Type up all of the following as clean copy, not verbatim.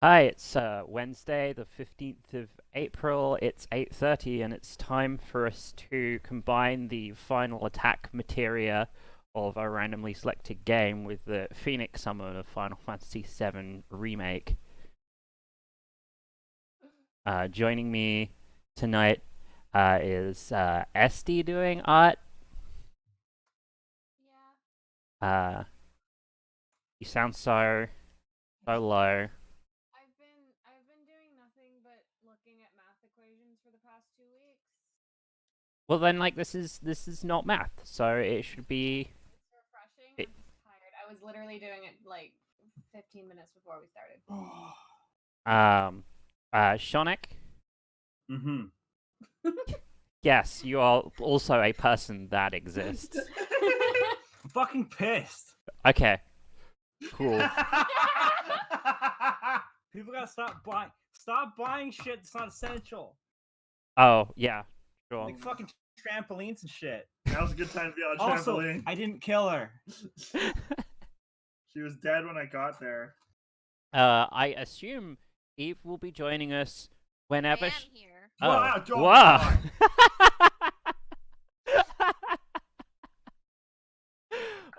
Hi, it's Wednesday, the 15th of April. It's 8:30, and it's time for us to combine the final attack materia of a randomly selected game with the Phoenix summon of Final Fantasy VII Remake. Joining me tonight is Esty doing art. Yeah, You sound so low. I've been doing nothing but looking at math equations for the past 2 weeks. Well, then, like this is not math, so it should be. It's refreshing. It, I'm just tired. I was literally doing it like 15 minutes before we started. Shonik. Mm-hmm. Yes, you are also a person that exists. I'm fucking pissed. Okay, cool. People gotta stop buying shit that's not essential. Oh, yeah, sure. Like fucking trampolines and shit. That was a good time to be on a Also, trampoline. I didn't kill her. She was dead when I got there. I assume Eve will be joining us whenever I am she... here. Oh, Wow, oh wow.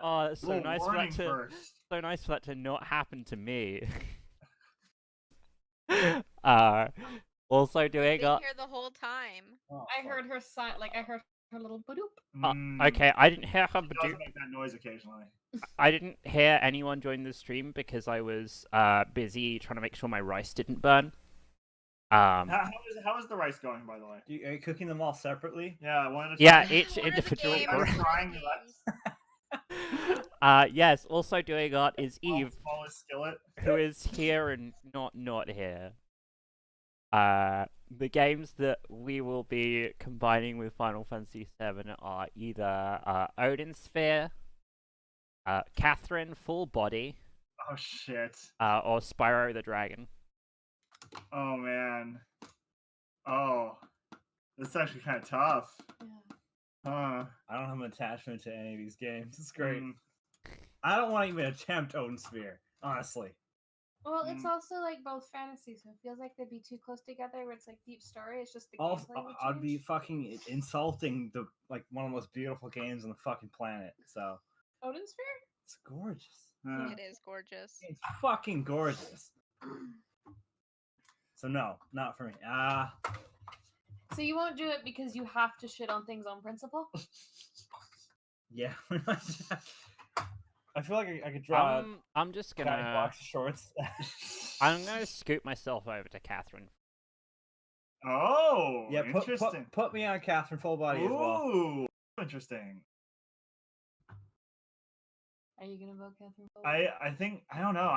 Oh, that's so Little nice for warning that to first. so nice for that to not happen to me. Also doing Been here the whole time. Oh, I heard her I heard her little badoop. okay, I didn't hear her She do. does make that noise occasionally. I didn't hear anyone join the stream because I was busy trying to make sure my rice didn't burn. How is the rice going, by the way? Are you cooking them all separately? Yeah, I wanted to. Yeah, try- each Order the individual. game, I'm order the trying games. to Yes. Also doing art is Eve, smallest skillet. who is here and not here. The games that we will be combining with Final Fantasy VII are either Odin Sphere, Catherine Full Body, Oh shit. or Spyro the Dragon. Oh man. Oh, this is actually kind of tough. Yeah. Huh. I don't have an attachment to any of these games. It's great. Mm. I don't want to even attempt Odin Sphere, honestly. Well, it's Mm. also like both fantasy, so it feels like they'd be too close together. Where it's like deep story, it's just the Also, gameplay would I'd be change. fucking insulting the one of the most beautiful games on the fucking planet. So Odin Sphere. it's gorgeous. It is gorgeous. It's fucking gorgeous. So no, not for me. So you won't do it because you have to shit on things on principle. Yeah. I feel like I could draw I'm just a guy in gonna. boxer shorts. I'm gonna scoot myself over to Catherine. Oh, Yeah, interesting. put me on Catherine full body as well. Ooh, interesting. Are you gonna vote Catherine? I think I don't know.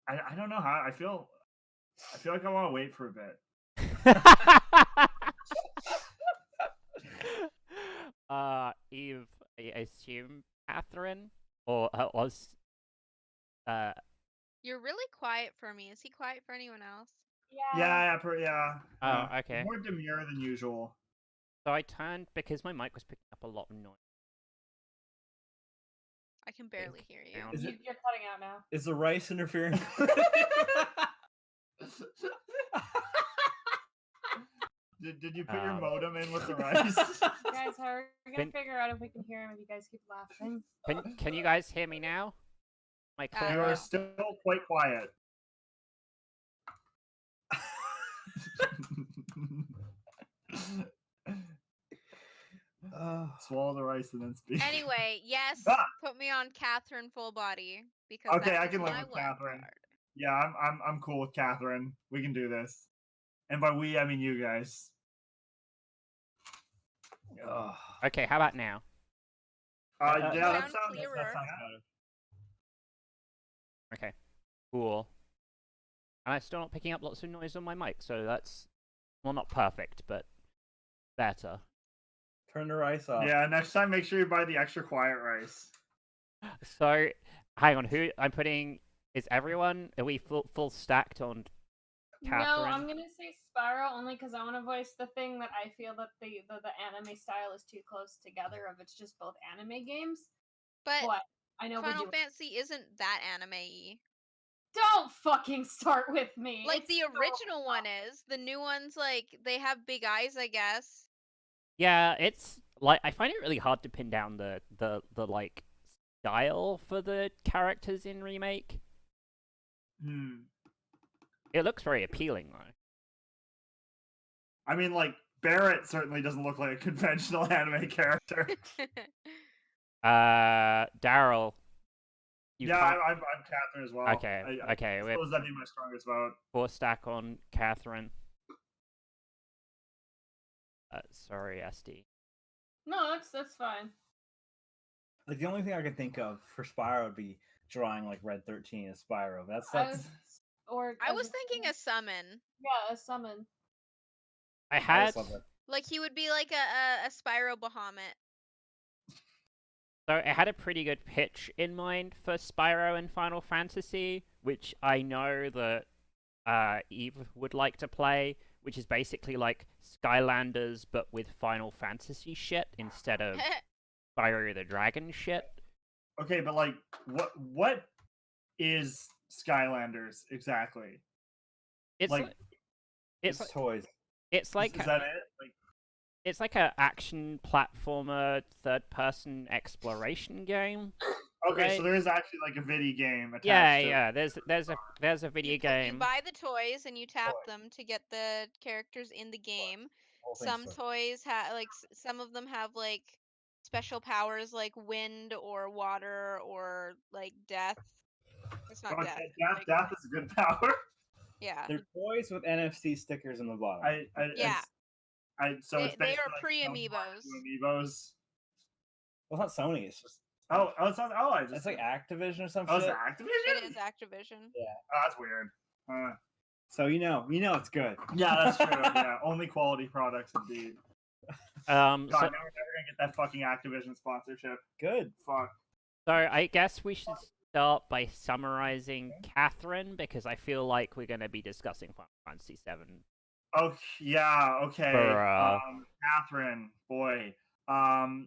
I don't know how I feel. I feel like I want to wait for a bit. Eve, I assume Catherine, or was You're really quiet for me. Is he quiet for anyone else? Yeah. Oh, okay. More demure than usual. So I turned because my mic was picking up a lot of noise. I can barely hear you. Down. Is it- You're cutting out now. Is the rice interfering? Did you put your modem in with the rice? Guys, how are we gonna figure out if we can hear him if you guys keep laughing? Can you guys hear me now? My You clear? are still quite quiet. Swallow the rice and then speak. Anyway, yes, Ah! put me on Catherine full body because Okay, that I is can live my with wild Catherine. card. Yeah, I'm cool with Catherine. We can do this. And by we, I mean you guys. Ugh. Okay, how about now? Yeah, Sound that sounds clearer. better. Okay, cool. And I'm still not picking up lots of noise on my mic, so that's well, not perfect, but better. Turn the rice off. Yeah, next time make sure you buy the extra quiet rice. So, hang on, who I'm putting? Is everyone? Are we full stacked on Catherine? No, I'm gonna say Spyro only because I want to voice the thing that I feel that the anime style is too close together. If it's just both anime games, But but I know Final we're doing. Fantasy isn't that anime-y. Don't fucking start with me. Like It's the so- original one is. The new ones, like they have big eyes, I guess. Yeah, it's like I find it really hard to pin down the like style for the characters in Remake. It looks very appealing though. I mean, like Barrett certainly doesn't look like a conventional anime character. Daryl. Yeah, Can't... I'm Catherine as well. Okay, I okay, we're suppose that'd be my strongest vote. 4-stack on Catherine. Sorry, SD. No, that's fine. Like the only thing I could think of for Spyro would be drawing like Red 13 as Spyro. That's I was thinking a summon. Yeah, a summon. I I had just love that. Like he would be like a Spyro Bahamut. So I had a pretty good pitch in mind for Spyro in Final Fantasy, which I know that Eve would like to play, which is basically like Skylanders but with Final Fantasy shit instead of Spyro the Dragon shit. Okay, but like, what is Skylanders exactly? It's Like, like, it's It's toys. it's like is that it? Like, it's like a action platformer third-person exploration game. okay, Right. so there is actually like a video game attached. Yeah, to it. yeah. There's a video You game. buy the toys and you tap them to get the characters in the game. Whole thing's Some toys. toys have like some of them have like special powers like wind or water or like death. It's not Oh, death. like- Death is a good power. Yeah. They're toys with NFC stickers in the bottom. Yeah. So They- it's they basically are like pre-amiibos. Amiibos. Well, it's not Sony. It's just It's not. Oh, I just. it's like Activision or something. Oh, it's Activision. It is Activision. Oh, that's weird. So you know it's good. Yeah, that's true. Yeah, only quality products indeed. Um, God, so, now we're never gonna get that fucking Activision sponsorship. Good. Fuck. so I guess we should start by summarizing Catherine because I feel like we're going to be discussing Final Fantasy VII. Oh yeah, okay. For, Catherine, boy.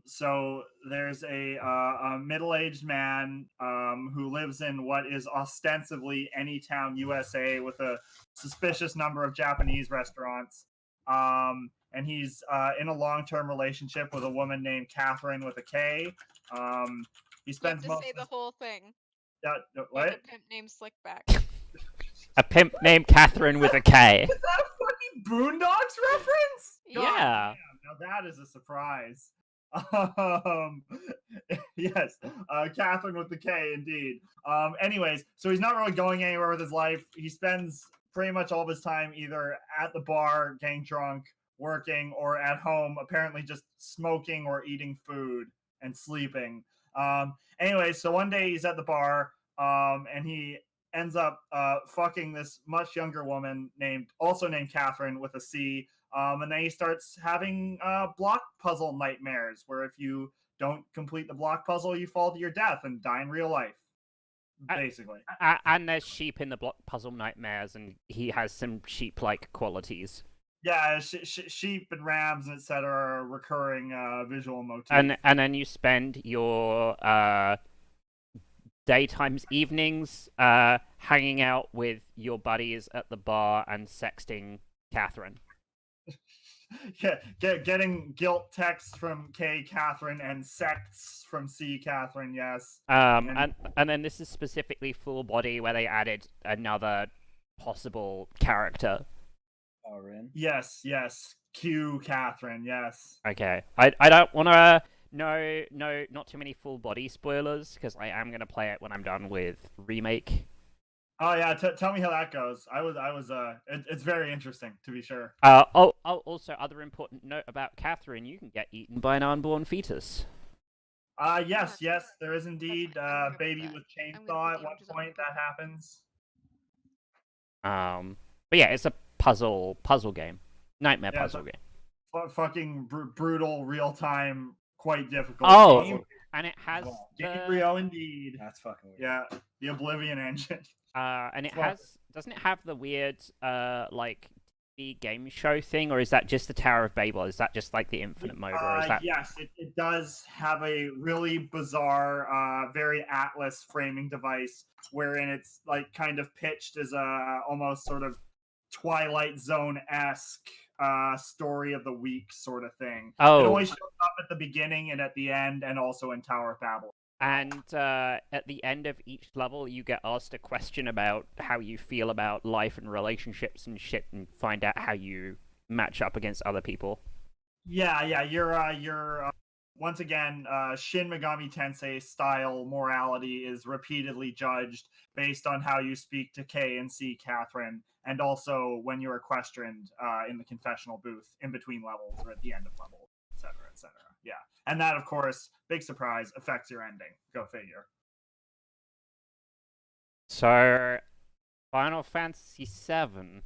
So there's a middle-aged man who lives in what is ostensibly Anytown, USA, with a suspicious number of Japanese restaurants. And he's in a long-term relationship with a woman named Catherine with a K. He You have spends to most say the whole thing. What? Like a pimp named Slickback. A pimp named Catherine with a K. Is that a fucking Boondocks reference? Yeah. Damn, now that is a surprise. Yes, Catherine with the K, indeed. Anyways, so he's not really going anywhere with his life. He spends pretty much all of his time either at the bar, getting drunk, working, or at home, apparently just smoking or eating food and sleeping. Anyways, so one day he's at the bar, and he ends up fucking this much younger woman named Catherine with a C. And then he starts having block puzzle nightmares, where if you don't complete the block puzzle, you fall to your death and die in real life. Basically. And there's sheep in the block puzzle nightmares, and he has some sheep-like qualities. Yeah, sheep and rams and etc. are recurring visual motifs. And then you spend your daytimes, evenings, hanging out with your buddies at the bar and sexting Catherine. Yeah, getting guilt texts from K Catherine and sects from C Catherine, yes. And then this is specifically full body where they added another possible character. Yes, Q Catherine, yes. Okay. I don't want to no not too many full body spoilers because I am gonna play it when I'm done with Remake. Oh yeah, tell me how that goes. It's very interesting, to be sure. Also, other important note about Catherine: you can get eaten by an unborn fetus. Yes, there is indeed baby with chainsaw at one point that happens. But yeah, it's a puzzle game, nightmare Yeah, puzzle game. Fucking brutal, real time, quite difficult. Oh, puzzle. and it has Gabriel indeed. That's fucking weird. Yeah, the Oblivion engine. and it Well- has doesn't it have the weird like the game show thing, or is that just the Tower of Babel? Is that just like the infinite mode, or is that? Yes, it does have a really bizarre, very Atlas framing device, wherein it's like kind of pitched as a almost sort of Twilight Zone-esque story of the week sort of thing. It Oh, always shows up at the beginning and at the end, and also in Tower of Babel. and at the end of each level, you get asked a question about how you feel about life and relationships and shit, and find out how you match up against other people. Yeah, you're once again, Shin Megami Tensei style morality is repeatedly judged based on how you speak to K and C Catherine, and also when you are questioned in the confessional booth in between levels or at the end of levels, etc., etc. Yeah, and that, of course, big surprise, affects your ending. Go figure. So, Final Fantasy VII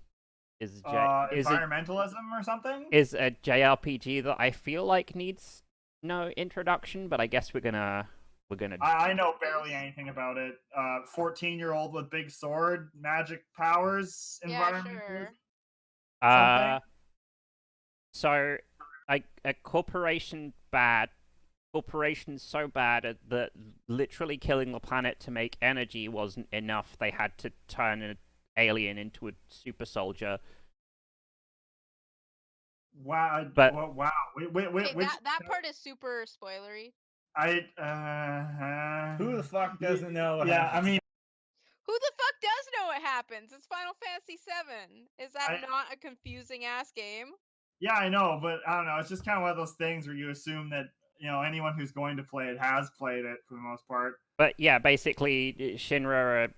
is Environmentalism or something? is a JRPG that I feel like needs no introduction, but I guess we're gonna I know barely anything about it. 14-year-old with big sword, magic powers, Yeah, environmentalism. sure. uh so a corporation so bad that literally killing the planet to make energy wasn't enough. They had to turn an alien into a super soldier. Wow, But- wow. Wait, Okay, which that part is super spoilery. Who the fuck doesn't know what Yeah, I happens? mean, Who the fuck does know what happens? It's Final Fantasy VII. Is that I- not a confusing ass game? yeah, I know, but I don't know. It's just kind of one of those things where you assume that anyone who's going to play it has played it for the most part. But yeah, basically Shinra are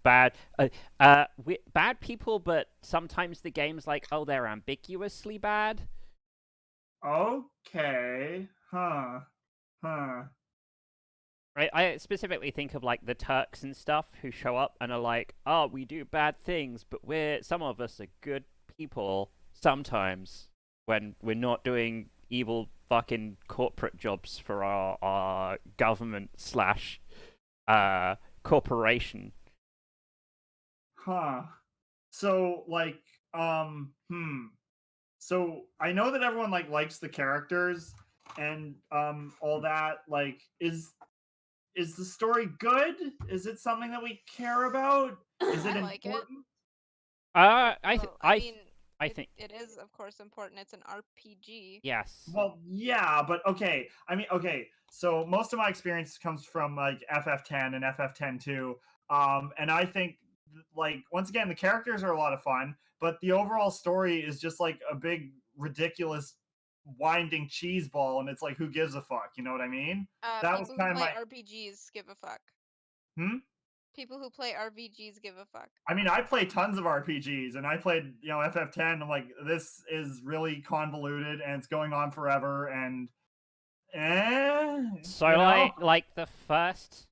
bad bad people, but sometimes the game's like, oh, they're ambiguously bad. Okay, huh. I specifically think of like the Turks and stuff who show up and are like, oh, we do bad things, but some of us are good people sometimes when we're not doing evil fucking corporate jobs for our government slash corporation. Huh. So like so I know that everyone likes the characters and all that. Like, is the story good? Is it something that we care about? Is it I like it. important? I mean, I think it is, of course, important. It's an RPG. yes. Well, yeah, but okay. I mean, okay. So most of my experience comes from like FF10 and FF10 and I think once again the characters are a lot of fun, but the overall story is just like a big ridiculous winding cheese ball, and it's like, who gives a fuck? You know what I mean? That was People who kind of play my. RPGs give a fuck. Hmm? People who play RPGs give a fuck. I mean, I play tons of RPGs, and I played, FF10. I'm like, this is really convoluted, and it's going on forever, and So like the first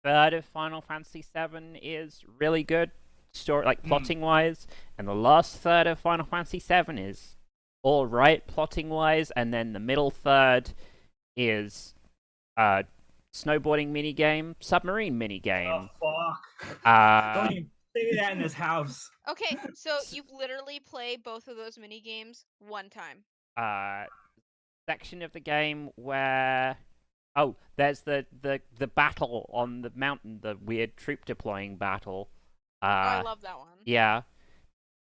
third of Final Fantasy VII is really good story, like plotting wise, and the last third of Final Fantasy VII is all right plotting wise, and then the middle third is snowboarding minigame, submarine minigame. Oh fuck! Don't even say that in this house. Okay, so you literally play both of those mini games one time. Section of the game where there's the battle on the mountain, the weird troop deploying battle. I love that one. Yeah.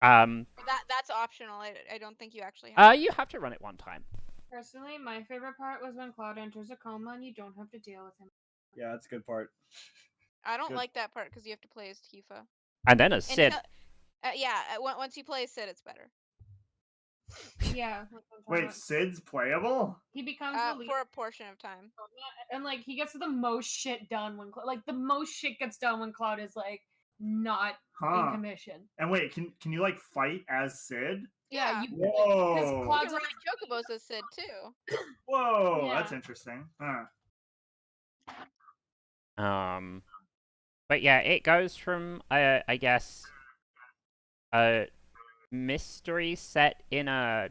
That's optional. I don't think you actually have. You have to run it one time. Personally, my favorite part was when Cloud enters a coma and you don't have to deal with him. Yeah, that's a good part. I don't Good. like that part because you have to play as Tifa. And then a Sid. Once you play as Sid, it's better. Yeah. Wait, Sid's playable? He becomes the lead For a portion of time. and like he gets the most shit done when the most shit gets done when Cloud is like not in commission. And wait, can you like fight as Sid? Yeah, you Whoa. because You Cloud's can ride chocobos as Sid too. Whoa, Yeah. that's interesting. Huh. But yeah, it goes from I guess a mystery set in a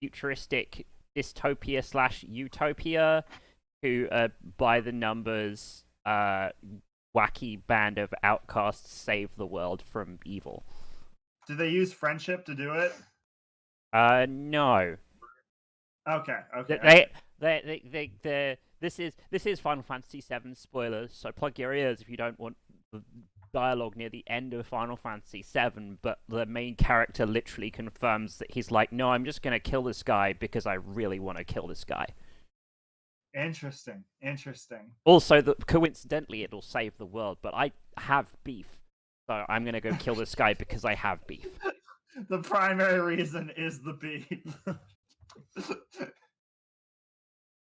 futuristic dystopia slash utopia to by the numbers wacky band of outcasts save the world from evil. Did they use friendship to do it? No. Okay. This is Final Fantasy VII spoilers, so plug your ears if you don't want the dialogue near the end of Final Fantasy VII. But the main character literally confirms that he's like, no, I'm just gonna kill this guy because I really want to kill this guy. Interesting. Also, coincidentally, it'll save the world, but I have beef, so I'm gonna go kill this guy because I have beef. The primary reason is the beef.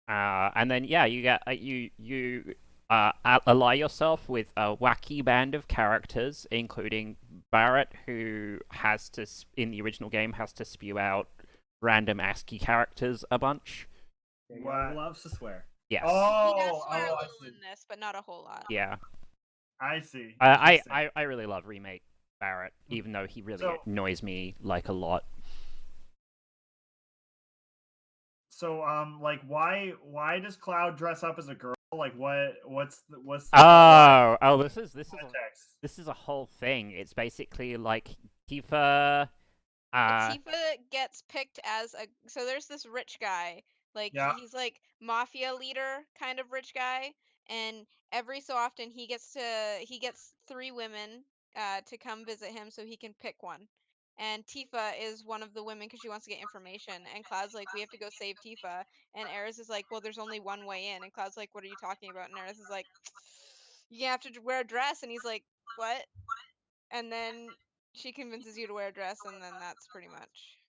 And then you get you ally yourself with a wacky band of characters, including Barrett, who has to in the original game has to spew out random ASCII characters a bunch. What? Loves to swear. Yes. He does Oh, swear a I little see. in this, but not a whole lot. Yeah. I see. I Interesting. really love Remake Barrett, even though he really So- annoys me like a lot. So, like, why does Cloud dress up as a girl? Like, what's the Oh, this is context? this is a whole thing. It's basically like Tifa. Tifa gets picked as a so there's this rich guy, like Yeah. he's like mafia leader kind of rich guy, and every so often he gets 3 women to come visit him so he can pick one. And Tifa is one of the women because she wants to get information. And Cloud's like, we have to go save Tifa. And Aerith is like, well, there's only one way in. And Cloud's like, what are you talking about? And Aerith is like, you have to wear a dress. And he's like, what? And then she convinces you to wear a dress, and then that's pretty much.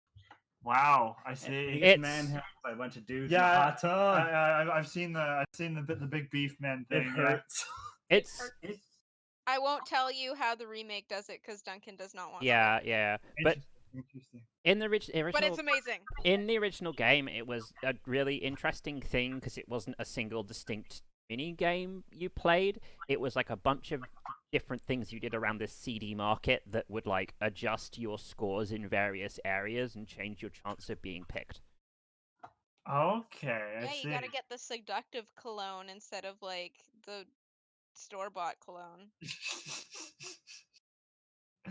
Wow, I He see. gets It's- manhandled by a bunch of dudes Yeah, in a hot tub. I've seen the big beef men It thing. Yeah. hurts. It's I won't tell you how the remake does it because Duncan does not want to. yeah. But Interesting. in the original, But it's amazing. in the original game, it was a really interesting thing because it wasn't a single distinct mini game you played. It was like a bunch of different things you did around this CD market that would like adjust your scores in various areas and change your chance of being picked. Okay, I Yeah, see. you gotta get the seductive cologne instead of like the store-bought cologne.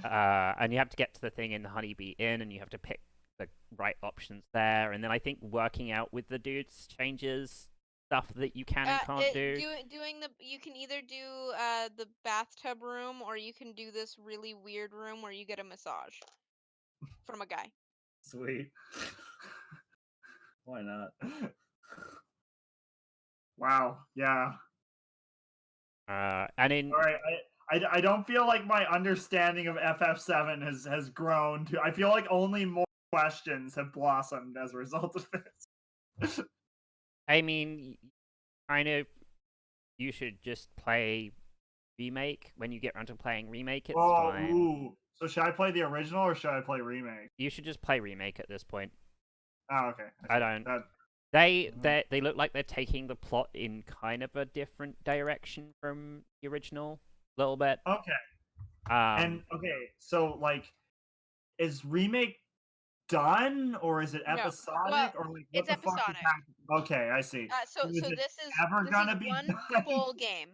And you have to get to the thing in the Honeybee Inn, and you have to pick the right options there. And then I think working out with the dudes changes stuff that you can and can't do. You can either do the bathtub room or you can do this really weird room where you get a massage from a guy. Sweet. Why not? Wow. Yeah. And in All right. I don't feel like my understanding of FF7 has grown to. I feel like only more questions have blossomed as a result of this. I mean, kind of, you should just play Remake when you get around to playing Remake. It's fine. Ooh. So should I play the original or should I play remake? You should just play Remake at this point. Oh, okay. I don't. That, They look like they're taking the plot in kind of a different direction from the original, a little bit. okay. Um, Okay, so like, is remake done or is it No. episodic or like what It's the fuck is episodic. happening? Okay, I see. So Is it this is ever this gonna is be one done? full game.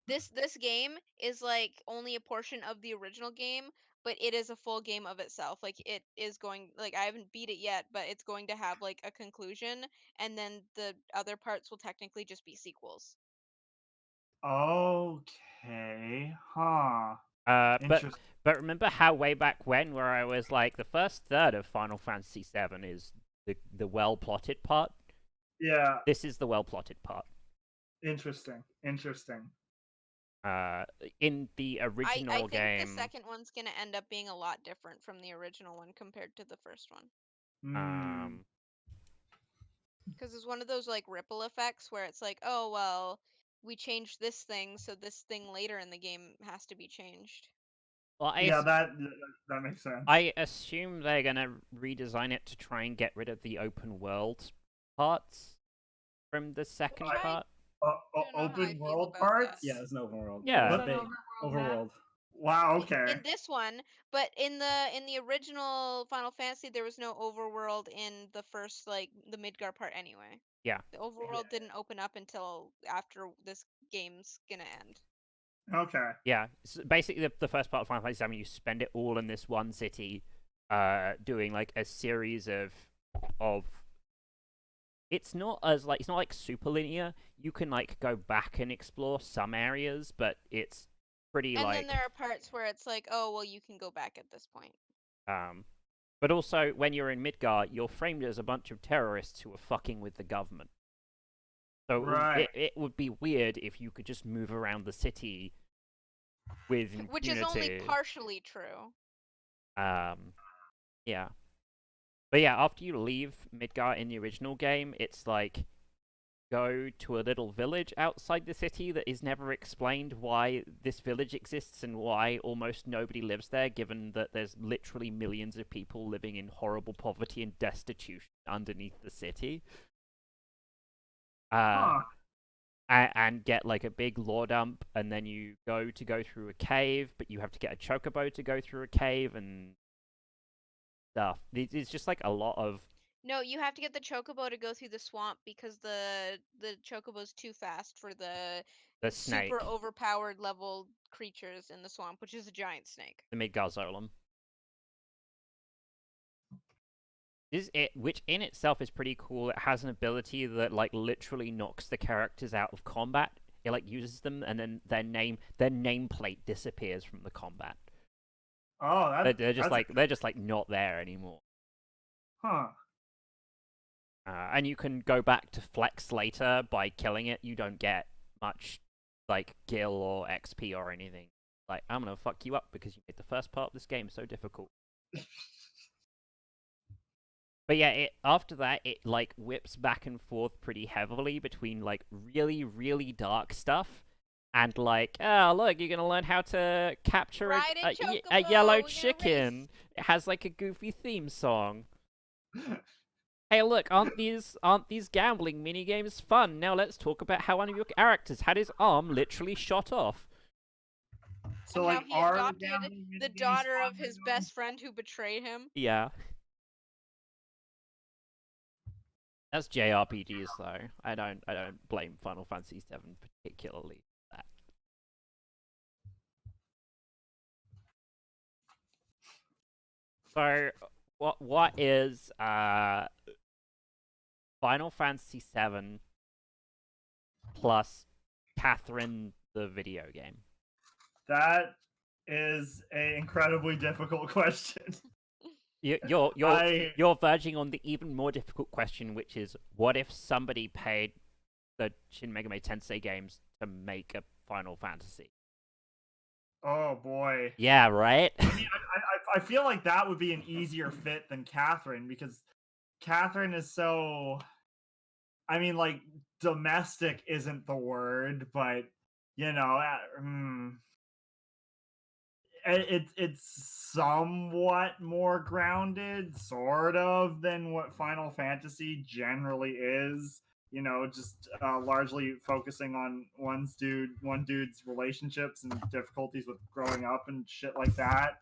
This game is like only a portion of the original game, but it is a full game of itself. Like it is going like I haven't beat it yet, but it's going to have like a conclusion, and then the other parts will technically just be sequels. Okay, huh? but Interesting. remember how way back when, where I was like, the first third of Final Fantasy VII is the well plotted part. Yeah, This is the well plotted part. interesting. In the original I think game, the second one's gonna end up being a lot different from the original one compared to the first one. Hmm. Because it's one of those like ripple effects where it's like, oh well, we changed this thing, so this thing later in the game has to be changed. well, Yeah, that makes sense. I assume they're gonna redesign it to try and get rid of the open world parts from the second Right. part. don't know how I Open feel world about parts. that. Yeah, it's an overworld. Yeah. It's An big overworld map. overworld. Wow. Okay. In this one, but in the original Final Fantasy, there was no overworld in the first like the Midgar part anyway. Yeah. The overworld didn't open up until after this game's gonna end. Okay. Yeah, basically the first part of Final Fantasy VII, you spend it all in this one city, doing like a series of. It's not like super linear. You can like go back and explore some areas, but it's pretty And like then there are parts where it's like, oh well, you can go back at this point. But also when you're in Midgar, you're framed as a bunch of terrorists who are fucking with the government. So Right. it would be weird if you could just move around the city with impunity. Which is only partially true. Yeah. But yeah, after you leave Midgar in the original game, it's like go to a little village outside the city that is never explained why this village exists and why almost nobody lives there, given that there's literally millions of people living in horrible poverty and destitution underneath the city. And get like a big lore dump, and then you go through a cave, but you have to get a chocobo to go through a cave and stuff. It's just like a lot of. No, you have to get the chocobo to go through the swamp because the chocobo's too fast for the snake, super overpowered level creatures in the swamp, which is a giant snake. The Midgar Zolom. Which in itself is pretty cool. It has an ability that like literally knocks the characters out of combat. It like uses them, and then their nameplate disappears from the combat. Oh, they're just like not there anymore. Huh. And you can go back to flex later by killing it. You don't get much like gil or XP or anything. Like, I'm gonna fuck you up because you made the first part of this game so difficult. But yeah, after that, it like whips back and forth pretty heavily between like really, really dark stuff and like, oh look, you're gonna learn how to capture a yellow chicken. It has like a goofy theme song. Hey, look, aren't these gambling mini games fun? Now let's talk about how one of your characters had his arm literally shot off. So and like, how he adopted the daughter of his best friend who betrayed him. Yeah. That's JRPGs though. I don't blame Final Fantasy VII particularly for that. So what is Final Fantasy VII plus Catherine the video game? That is an incredibly difficult question. You're verging on the even more difficult question, which is, what if somebody paid the Shin Megami Tensei games to make a Final Fantasy? Oh boy. Yeah, right? I mean, I feel like that would be an easier fit than Catherine, because Catherine is so... I mean, like, domestic isn't the word, but, you know... It's somewhat more grounded, sort of, than what Final Fantasy generally is. You know, just largely focusing on one dude's relationships and difficulties with growing up and shit like that.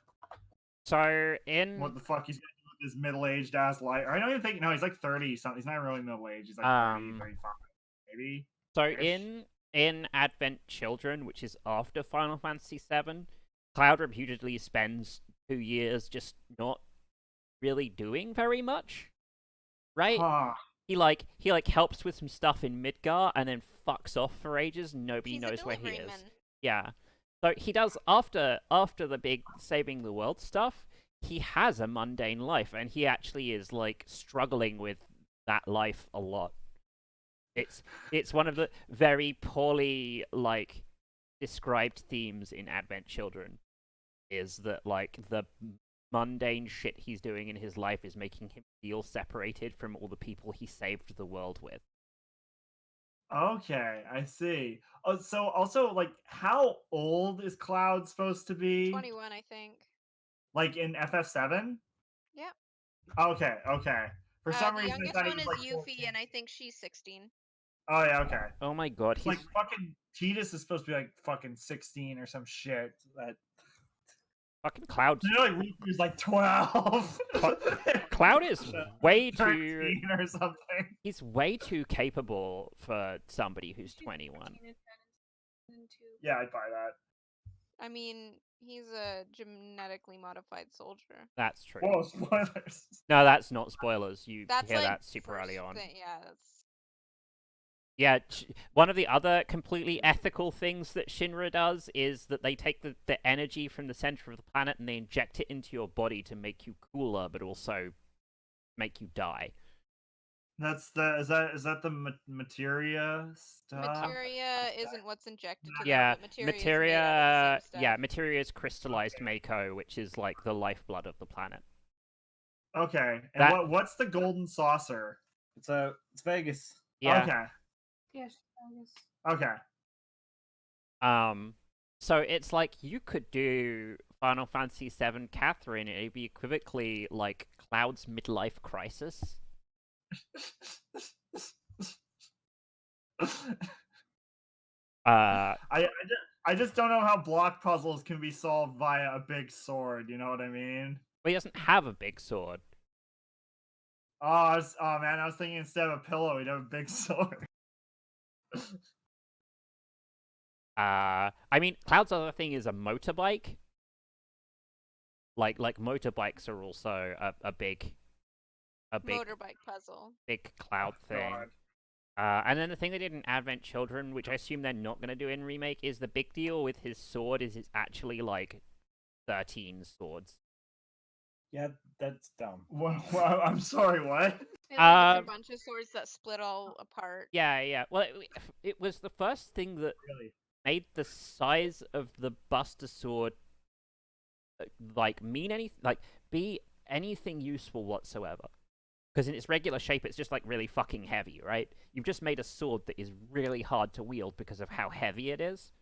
So what the fuck he's gonna do with his middle-aged ass life? I don't even think. No, he's like 30 something. He's not really middle-aged. He's like 30, 35, maybe. So in Advent Children, which is after Final Fantasy VII, Cloud reputedly spends 2 years just not really doing very much, right? Huh. He helps with some stuff in Midgar and then fucks off for ages. Nobody knows where he is. Yeah. So he does after the big saving the world stuff. He has a mundane life, and he actually is like struggling with that life a lot. It's one of the very poorly like described themes in Advent Children, is that like the mundane shit he's doing in his life is making him feel separated from all the people he saved the world with. Okay, I see. Oh, so also, like, how old is Cloud supposed to be? 21, I think. Like in FF7? Yep. Okay. For some reason, the youngest I thought he one was is like Yuffie, 14. and I think she's 16. Oh yeah, okay. Oh my god, he's like fucking Tidus is supposed to be like fucking 16 or some shit. That fucking Cloud. You know, like Riku's like 12. Cloud is way too 13 or something. He's way too capable for somebody who's 21. Yeah, I'd buy that. I mean, he's a genetically modified soldier. That's true. Whoa, spoilers. No, that's not spoilers. You That's hear like that super early first on. thing- yeah, that's Yeah, one of the other completely ethical things that Shinra does is that they take the energy from the center of the planet and they inject it into your body to make you cooler, but also make you die. That's is that the materia stuff? materia isn't what's injected to Yeah, them, but materia is made out of the same stuff. yeah, materia is crystallized Mako, which is like the lifeblood of the planet. Okay, and That- what's the golden saucer? It's Vegas. Yeah. Okay. Yes, I guess. Okay. So it's like you could do Final Fantasy VII Catherine, it'd be equivocally like Cloud's midlife crisis. I just don't know how block puzzles can be solved via a big sword. You know what I mean? But he doesn't have a big sword. Oh, man, I was thinking instead of a pillow, he'd have a big sword. I mean, Cloud's other thing is a motorbike. Like motorbikes are also a big Motorbike puzzle. big Cloud thing. God. And then the thing they did in Advent Children, which I assume they're not going to do in Remake, is the big deal with his sword is it's actually like 13 swords. Yeah, that's dumb. Well, I'm sorry, what? It's like a bunch of swords that split all apart. Yeah. Well, it was the first thing that Really? made the size of the Buster Sword like mean anything, like be anything useful whatsoever. Because in its regular shape, it's just like really fucking heavy, right? You've just made a sword that is really hard to wield because of how heavy it is.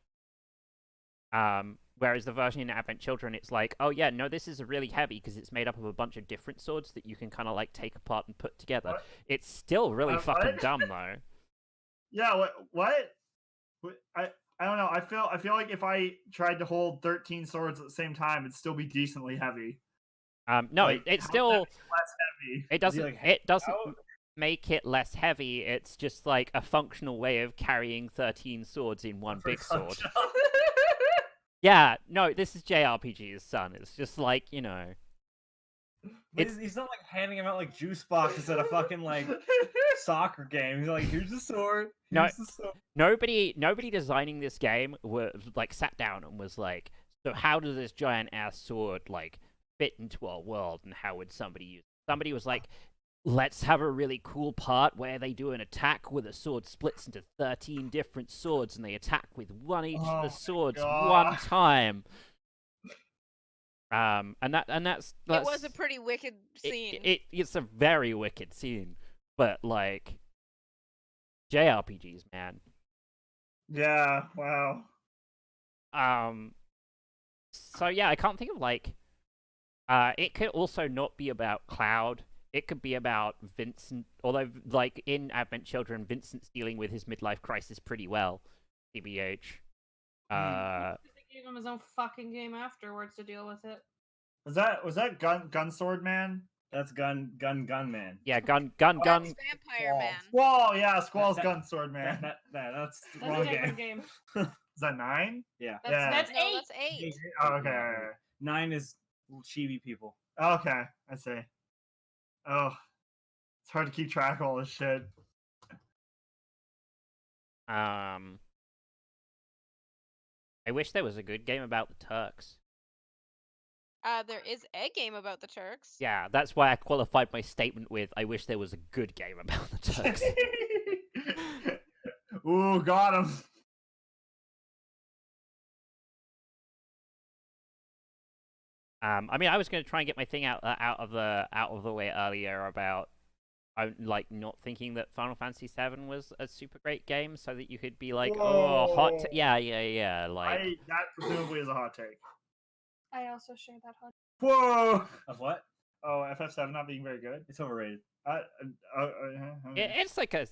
Whereas the version in Advent Children, it's like, oh yeah, no, this is really heavy because it's made up of a bunch of different swords that you can kind of like take apart and put together. What? It's still really fucking what? dumb though. Yeah. What? I don't know. I feel like if I tried to hold 13 swords at the same time, it'd still be decently heavy. No, Like, it's how's still that less heavy. it doesn't like, it doesn't out? make it less heavy. It's just like a functional way of carrying 13 swords in one big sword. Yeah, no, this is JRPG's son. It's just like, you know. But he's not like handing him out like juice boxes at a fucking like soccer game. He's like, here's the sword. No. Here's the sword. Nobody designing this game was like sat down and was like, so how does this giant ass sword like fit into our world and how would somebody use it? Somebody was like, let's have a really cool part where they do an attack where the sword splits into 13 different swords and they attack with one each of the swords one time. And that's It was a pretty wicked scene. It's a very wicked scene, but like JRPGs, man. Yeah. Wow. So yeah, I can't think of like. It could also not be about Cloud. It could be about Vincent. Although, like in Advent Children, Vincent's dealing with his midlife crisis pretty well. TBH. They gave him his own fucking game afterwards to deal with it. Was that gun sword man? That's gun man. Yeah, gun. That's Vampire Man. Squall, yeah, Squall's That- gun sword man. That's the That's wrong a different game. game. Is that 9? Yeah. That's No, 8. that's 8. Oh, okay. 9 is chibi people. Okay, I see. Oh, it's hard to keep track of all this shit. I wish there was a good game about the Turks. There is a game about the Turks. Yeah, that's why I qualified my statement with, I wish there was a good game about the Turks. Ooh, got him. I mean, I was going to try and get my thing out of the way earlier about like not thinking that Final Fantasy VII was a super great game, so that you could be like, oh, hot, Whoa. yeah, like That presumably is a hot take. I also share that hot. Whoa. Of what? Oh, FF7 not being very good. It's overrated. it's like a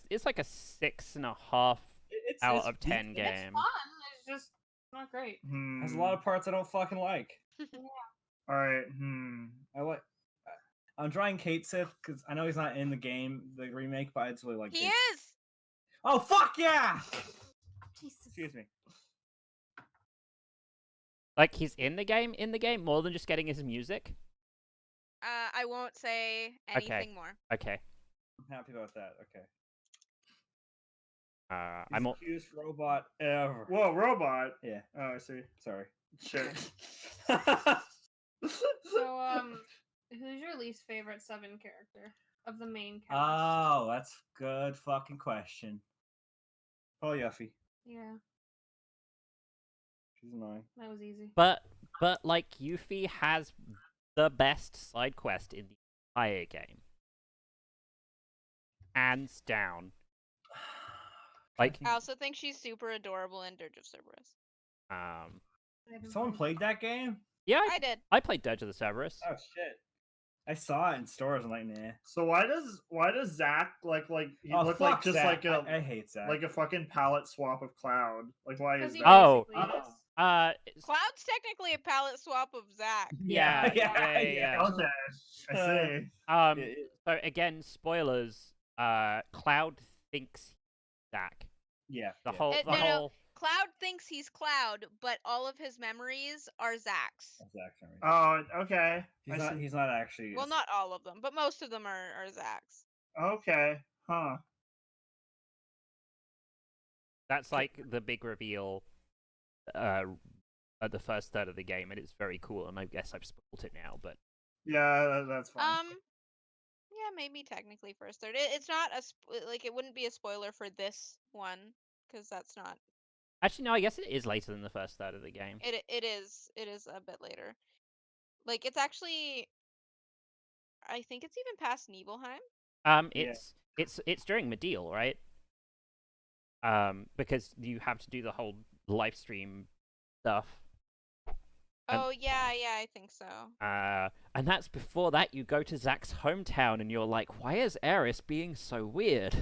6.5 It's out of 10 It's game. fun. It's just not great. Has a lot of parts I don't fucking like. All right. I'm drawing Kate Sith because I know he's not in the game, the remake, but I just really like. He Kate. is! Oh fuck yeah! Jesus. Excuse me. Like he's in the game more than just getting his music. I won't say anything more. Okay. I'm happy about that. Okay. He's I'm the cutest robot ever. Whoa, robot. Yeah. Oh, I see. Sorry. Shit. So, who's your least favorite 7 character of the main cast? Oh, that's a good fucking question. Oh, Yuffie. Yeah, She's annoying. that was easy. but like Yuffie has the best side quest in the entire game, hands down. Like I also think she's super adorable in Dirge of Cerberus. I haven't Someone played that game? yeah, I did. I played Dirge of the Cerberus. Oh shit! I saw it in stores. I'm like, nah. So why does Zach like he Oh, look fuck like just Zach. like a I hate Zach. like a fucking palette swap of Cloud? Like why is Because he that? Oh. basically is. Cloud's technically a palette swap of Zach. Yeah. Okay, I see. Yeah, So again, spoilers. Cloud thinks Zach. yeah. The yeah. whole No, no. whole. Cloud thinks he's Cloud, but all of his memories are Zach's. Zach's memory. Oh, okay. He's I not. see. He's not actually. Well, not all of them, but most of them are Zach's. Okay. Huh. That's like the big reveal. At the first third of the game, and it's very cool. And I guess I've spoiled it now, but Yeah, that's fine. Yeah, maybe technically first third. It's not like it wouldn't be a spoiler for this one because that's not. actually, no. I guess it is later than the first third of the game. It is a bit later. Like it's actually. I think it's even past Nibelheim. It's during Medial, right? Because you have to do the whole live stream stuff. Oh yeah, I think so. And that's before that you go to Zach's hometown and you're like, why is Eris being so weird?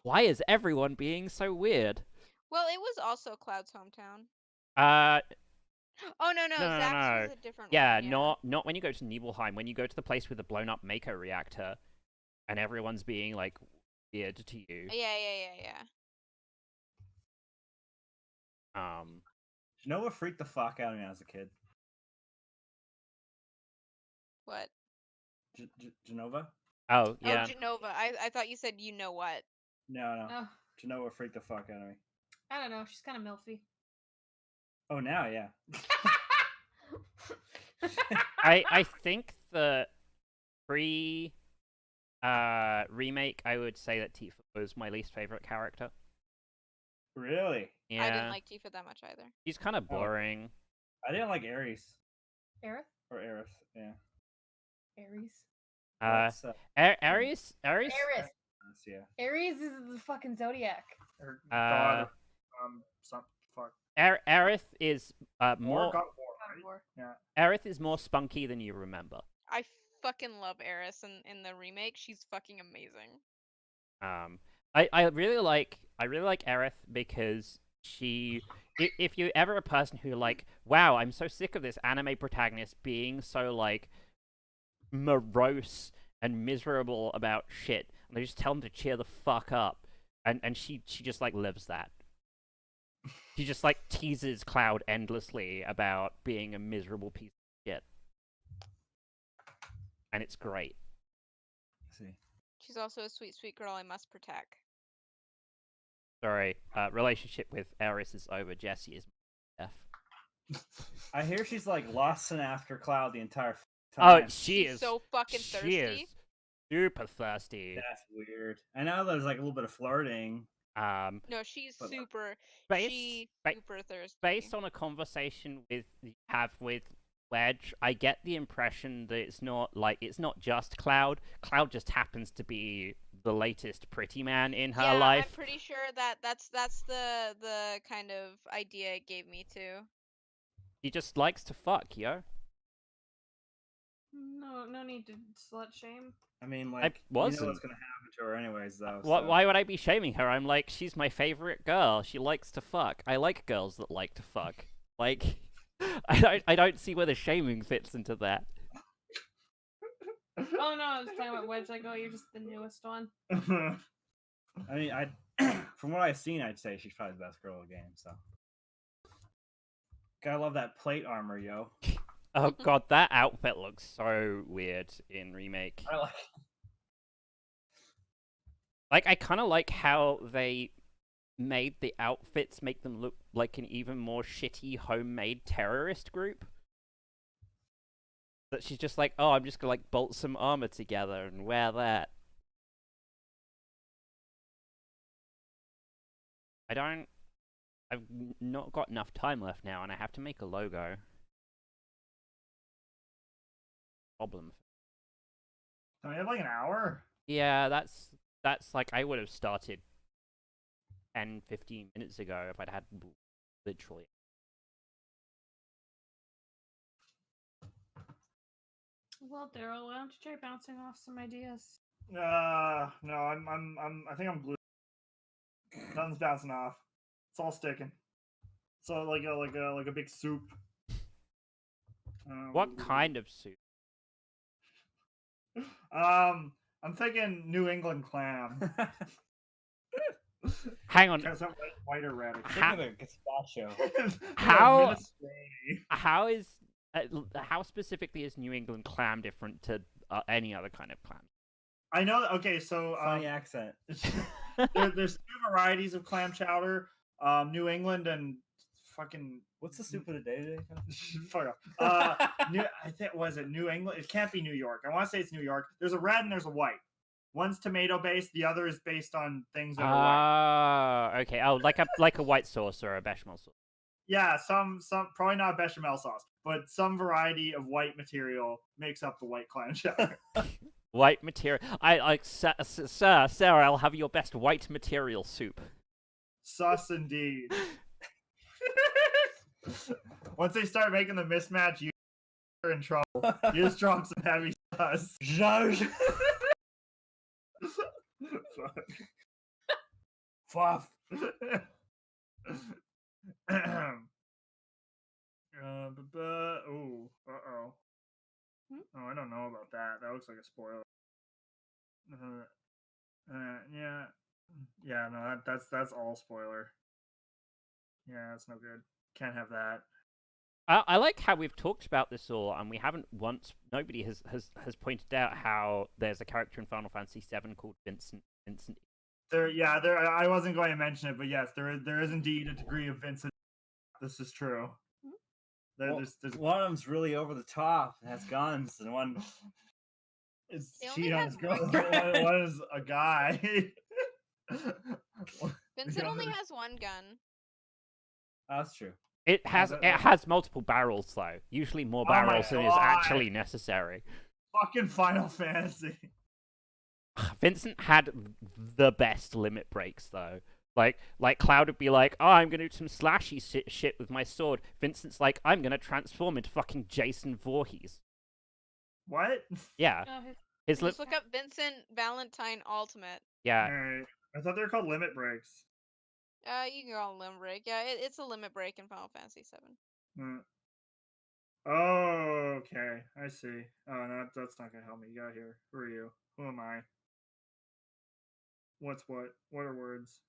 Why is everyone being so weird? Well, it was also Cloud's hometown. Oh no, No, Zach's was a different yeah, one. Yeah, not when you go to Nibelheim. When you go to the place with the blown up Mako reactor, and everyone's being like weird to you. Yeah. You know what freaked the fuck out of me as a kid? What? Genova? Oh yeah. Oh, Genova. I thought you said you know what. No. Oh, Genova freaked the fuck out of me. I don't know. She's kind of milfy. Oh, now, yeah. I think the remake, I would say that Tifa was my least favorite character. Really? Yeah. I didn't like Tifa that much either. She's kind of boring. I didn't like Ares. Aerith? Or Aerith, yeah. Aries? That's, Ares? Aerith. yeah. Aries is the fucking zodiac. Her god. Some fuck. Aerith is War, more. God of War, God of right? War. Yeah. Aerith is more spunky than you remember. I fucking love Eris in the remake. She's fucking amazing. I really like Aerith because she. If you're ever a person who like, wow, I'm so sick of this anime protagonist being so like morose and miserable about shit, and they just tell him to cheer the fuck up, and she just like lives that. She just like teases Cloud endlessly about being a miserable piece of shit, and it's great. See. She's also a sweet, sweet girl I must protect. Sorry, relationship with Eris is over. Jessie is F. I hear she's like lusting after Cloud the entire Oh, time. she She's is so fucking She thirsty. is super thirsty. That's weird. I know there's like a little bit of flirting. No, she's But, super. Based, She's ba- super thirsty. based on a conversation you have with Wedge, I get the impression that it's not just Cloud. Cloud just happens to be the latest pretty man in her yeah, life. I'm pretty sure that's the kind of idea it gave me too. He just likes to fuck, yo. No need to slut shame. I mean, like, you know wasn't. what's gonna happen to her anyways, though. What? so- Why would I be shaming her? I'm like, she's my favorite girl. She likes to fuck. I like girls that like to fuck. Like, I don't see where the shaming fits into that. Oh no, I was talking about Wedge. Like, oh, you're just the newest one. I mean, from what I've seen, I'd say she's probably the best girl in the game. So Gotta love that plate armor, yo. Oh god, that outfit looks so weird in Remake. I like. Like, I kind of like how they made the outfits make them look like an even more shitty homemade terrorist group. That she's just like, oh, I'm just gonna like bolt some armor together and wear that. I've not got enough time left now, and I have to make a logo. Problem. I have like an hour. Yeah, that's like, I would have started 10, 15 minutes ago if I'd had literally. Well, Daryl, why don't you try bouncing off some ideas? No, I think I'm glued. Nothing's bouncing off. It's all sticking. So like a big soup. What kind of soup? I'm thinking New England clam. Hang on. Is that white or red? Ha- Look at the gazpacho. How- Minestrone. How specifically is New England clam different to any other kind of clam? I know. Okay, so Funny accent. there's two varieties of clam chowder. New England and fucking What's the soup of the day today? fuck off. I think was it New England? It can't be New York. I want to say it's New York. There's a red and there's a white. One's tomato based. The other is based on things that are white. Okay. Oh, like a white sauce or a bechamel sauce. Yeah, some probably not bechamel sauce, but some variety of white material makes up the white clam chowder. White material. I like, sir, I'll have your best white material soup. Sus indeed. Once they start making the mismatch, you're in trouble. You just drop some heavy sus. Fuck. Oh, uh-oh. Oh, I don't know about that. That looks like a spoiler. Yeah, no, that's all spoiler. Yeah, that's no good. Can't have that. I like how we've talked about this all, and we haven't once. Nobody has pointed out how there's a character in Final Fantasy VII called Vincent. There. I wasn't going to mention it, but yes, there is indeed a degree of Vincent. This is true. There's One of them's really over the top and has guns, and one is They only cheat on had his girl. one One is a guy. Vincent only has one gun. that's true. It has multiple barrels though. Usually more Oh my barrels than is God. actually necessary. Fucking Final Fantasy. Vincent had the best limit breaks though. Like Cloud would be like, "Oh, I'm gonna do some slashy shit with my sword." Vincent's like, "I'm gonna transform into fucking Jason Voorhees." What? Yeah, Oh, his lip. Just look up Vincent Valentine Ultimate. Yeah, Alright. I thought they were called limit breaks. You can call it limit break. Yeah, it's a limit break in Final Fantasy VII. Hmm. Oh, okay. I see. Oh, no, that's not gonna help me. You got here. Who are you? Who am I? What's what? What are words?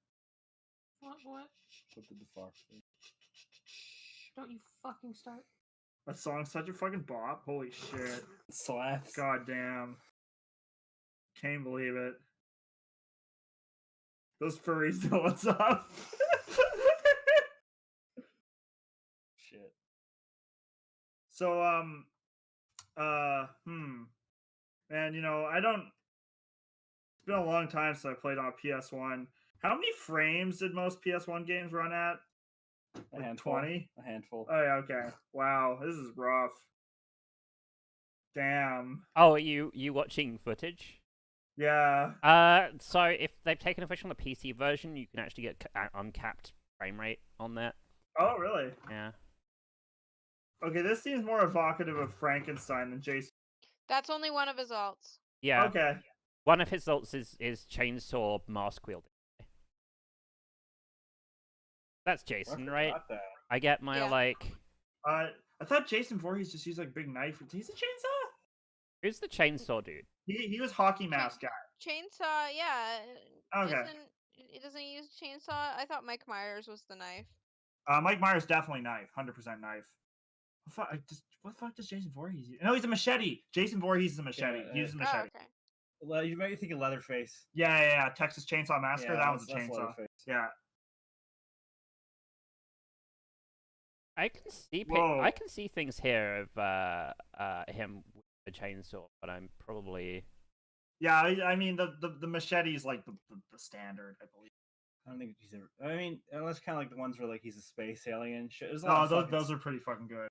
what? What did the fox do? Don't you fucking start. That song's such a fucking bop. Holy shit. Slaps. God damn. Can't believe it. Those furries know what's up. Shit. So, man, I don't. It's been a long time since I played on a PS1. How many frames did most PS1 games run at? A Like handful. 20? A handful. Oh, yeah, okay. Wow, this is rough. Damn. Oh, are you watching footage? Yeah. So if they've taken a fish on the PC version, you can actually get uncapped frame rate on that. Oh, really? Yeah. Okay, this seems more evocative of Frankenstein than Jason. That's only one of his alts. Yeah. Okay. One of his ults is chainsaw mask wielding. That's Jason, right? I get my Yeah. like. I thought Jason Voorhees just used like big knife. He's a chainsaw? Who's the chainsaw dude? He was hockey mask guy. Chainsaw, yeah. Okay. It doesn't use chainsaw. I thought Mike Myers was the knife. Mike Myers definitely knife, 100% knife. What the fuck does Jason Voorhees use? No, he's a machete. Jason Voorhees is a machete. Yeah, He uses a Oh, machete. okay. You might think of Leatherface. Yeah. Texas Chainsaw Massacre. Yeah, That was a that's chainsaw. Leatherface. Yeah. I can see Whoa. I can see things here of him with a chainsaw, but I'm probably Yeah, I mean the machete is like the standard, I believe. I don't think he's ever. I mean, unless kind of like the ones where like he's a space alien. Shit. There's a lot Oh, of those are pretty fucking good.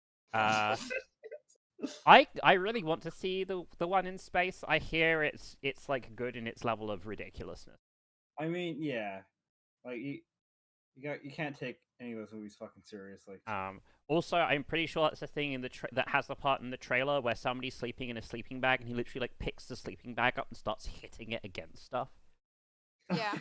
I really want to see the one in space. I hear it's like good in its level of ridiculousness. I mean, yeah, like you can't take any of those movies fucking seriously. Also, I'm pretty sure that's the thing in the that has the part in the trailer where somebody's sleeping in a sleeping bag and he literally like picks the sleeping bag up and starts hitting it against stuff. Yeah.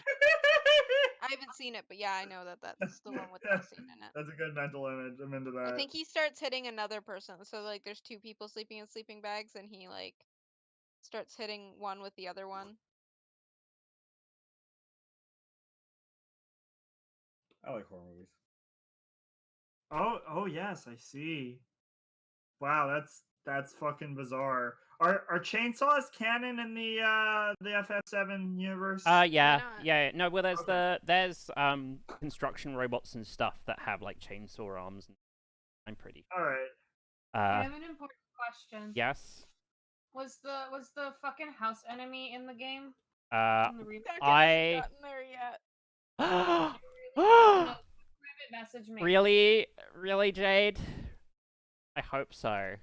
I haven't seen it, but yeah, I know that that's the one with the scene in it. That's a good mental image. I'm into that. I think he starts hitting another person. So like, there's two people sleeping in sleeping bags, and he like starts hitting one with the other one. I like horror movies. Oh yes, I see. Wow, that's fucking bizarre. Are chainsaws canon in the FF7 universe? Yeah. not? No, well, there's Okay. there's construction robots and stuff that have like chainsaw arms. I'm pretty. All right. I have an important question. Yes. Was the fucking house enemy in the game? Uh, In the remake? Doug I- hasn't gotten there yet. No, private message me. really, Jade? I hope so.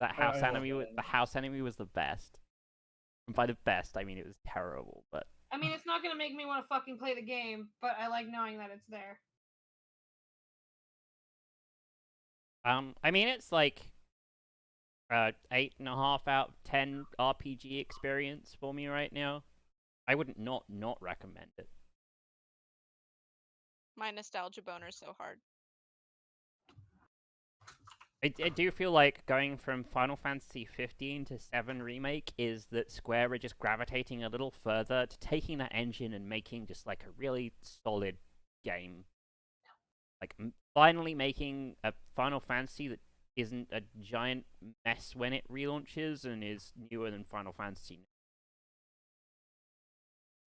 That house I enemy, hope the house enemy was the best. And by the best, I mean it was terrible. But I mean, it's not gonna make me want to fucking play the game, but I like knowing that it's there. I mean it's like 8.5 out of 10 RPG experience for me right now. I wouldn't not recommend it. My nostalgia boner's so hard. I do feel like going from Final Fantasy 15 to 7 Remake is that Square are just gravitating a little further to taking that engine and making just like a really solid game. Like finally making a Final Fantasy that isn't a giant mess when it relaunches and is newer than Final Fantasy.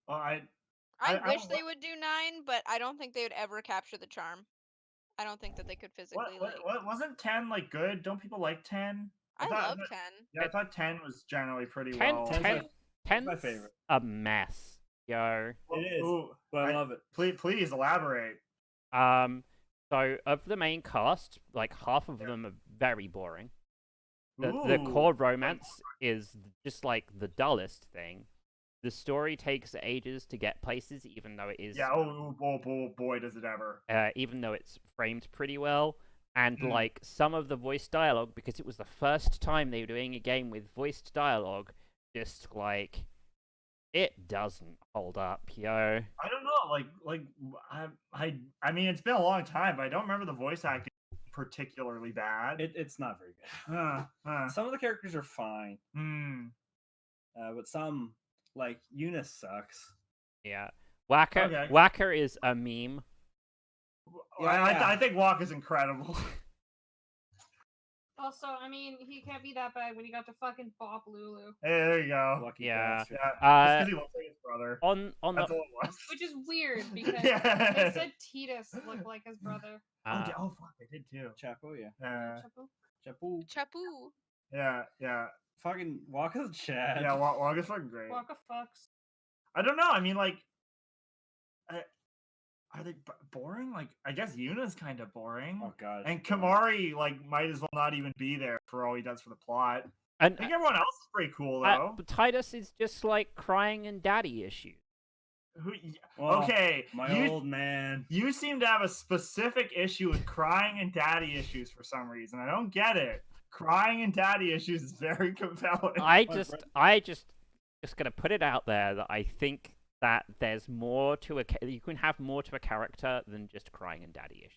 Well, I I wish don't they would do 9, but I don't think they would ever capture the charm. I don't think that they could physically what wasn't 10 like good? Don't people like 10? I thought- love 10. Yeah, I thought 10 was generally pretty 10, well. 10's my favorite. a mess, yo. It is, Ooh, but I love it. Please elaborate. So of the main cast, like half of them are very boring. The Ooh. core romance is just like the dullest thing. The story takes ages to get places, even though it is Yeah. Boy, does it ever. even though it's framed pretty well. And Mm. like some of the voice dialogue, because it was the first time they were doing a game with voiced dialogue, just like it doesn't hold up, yo. I don't know. Like I mean, it's been a long time, but I don't remember the voice acting particularly bad. It's not very good. Some of the characters are fine, but some, like Eunice, sucks. Yeah. Whacker Okay. Whacker is a meme. I think Walk is incredible. Also, I mean, he can't be that bad when he got to fucking bop Lulu, Hey, there you go. Lucky Yeah. bastard. Yeah, Uh, because he looks like his brother. On That's the all it was. which is weird because Yeah. they said Titus looked like his brother. Oh fuck, they did too. Chapo, yeah. Chapu? Chapo. Chapu. Yeah. Fucking Waka's Chad. Yeah, Walk is fucking great. Waka fucks. I don't know. I mean, like, are they boring? Like, I guess Yuna's kind of boring. Oh god. And Kamari, like, might as well not even be there for all he does for the plot. and I think everyone else is pretty cool, though. but Titus is just like crying and daddy issues. Well, Okay, My old man. you seem to have a specific issue with crying and daddy issues for some reason. I don't get it. Crying and daddy issues is very compelling. I just gonna put it out there that I think that there's more to you can have more to a character than just crying and daddy issues.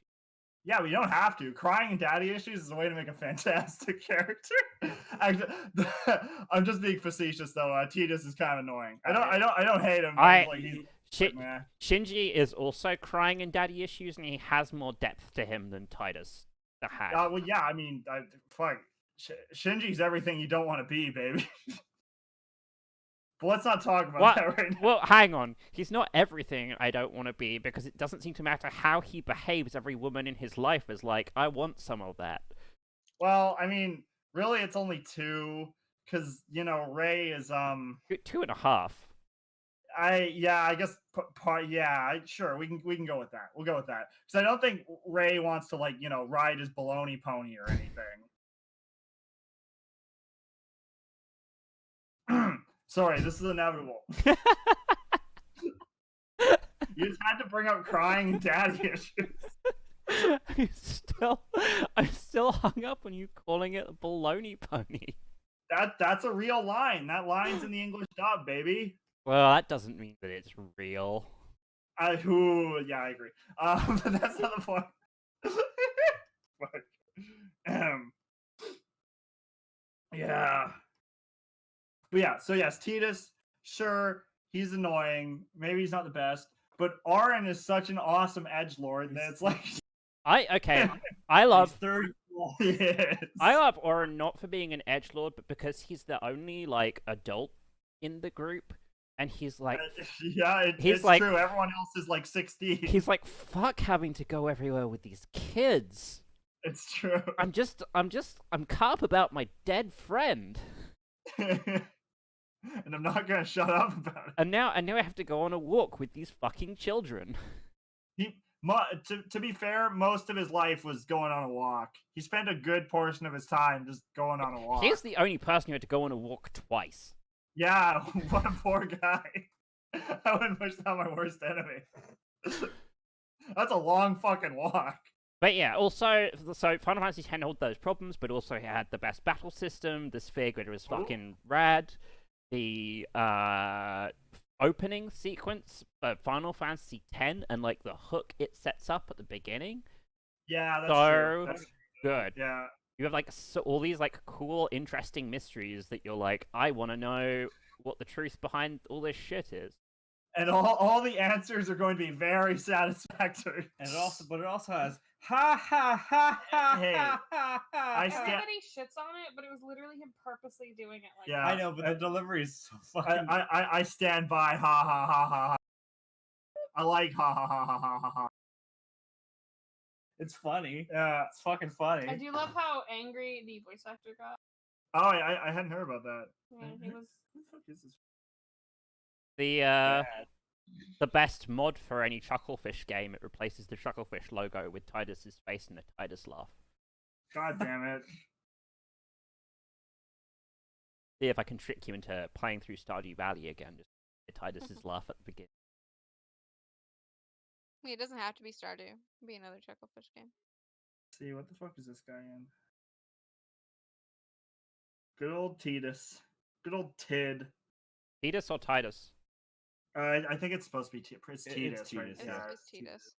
Yeah, we don't have to. Crying and daddy issues is a way to make a fantastic character. Actually, I'm just being facetious though. Titus is kind of annoying. I don't hate him. But like, Shi- Meh. Shinji is also crying in daddy issues, and he has more depth to him than Titus the Hat. Well, yeah, I mean, fuck. Shinji's everything you don't want to be, baby. But let's not talk about What? that right now. Well, hang on. He's not everything I don't want to be, because it doesn't seem to matter how he behaves. Every woman in his life is like, I want some of that. Well, I mean, really, it's only 2, because Ray is 2.5. I guess sure we can go with that. We'll go with that because I don't think Ray wants to ride his baloney pony or anything. Sorry, this is inevitable. You just had to bring up crying and daddy issues. I'm still hung up on you calling it a baloney pony. That's a real line. That line's in the English dub, baby. Well, that doesn't mean that it's real. Yeah, I agree. But that's not the point. Yeah. But yeah, so yes, Titus, sure, he's annoying. Maybe he's not the best, but Auron is such an awesome edgelord that it's like I love He's 30. yes. I love Auron not for being an edgelord, but because he's the only adult in the group, and he's like, it's like, true. Everyone else is like 16. He's like, fuck having to go everywhere with these kids. It's true. I'm caught up about my dead friend. And I'm not gonna shut up about it. And now I have to go on a walk with these fucking children. To be fair, most of his life was going on a walk. He spent a good portion of his time just going on a walk. He's the only person who had to go on a walk twice. Yeah, what a poor guy. I wouldn't wish that on my worst enemy. That's a long fucking walk. But yeah, also, so Final Fantasy X had those problems, but also it had the best battle system. The sphere grid was fucking rad. The opening sequence of Final Fantasy X and the hook it sets up at the beginning. Yeah, that's so true. That's good. Yeah. You have all these cool, interesting mysteries that you're like, I want to know what the truth behind all this shit is. And all the answers are going to be very satisfactory. And it also has ha ha ha ha. Hey, Everybody shits on it, but it was literally him purposely doing it like Yeah. that. I know, but the delivery is so fucking. I stand by ha ha ha ha ha. I like ha ha ha ha ha ha ha. It's funny. Yeah. It's fucking funny. I do love how angry the voice actor got. Oh, I hadn't heard about that. Yeah, he was. Who the fuck is this? The best mod for any Chucklefish game, it replaces the Chucklefish logo with Titus's face and a Titus laugh. God damn it. See if I can trick you into playing through Stardew Valley again, just Titus's laugh at the beginning. I mean, it doesn't have to be Stardew. It can be another Chucklefish game. See, what the fuck is this guy in? Good old Titus. Good old Tid. Titus or Titus? I think it's supposed to be Titus, right? It's Titus, It's yeah. Titus.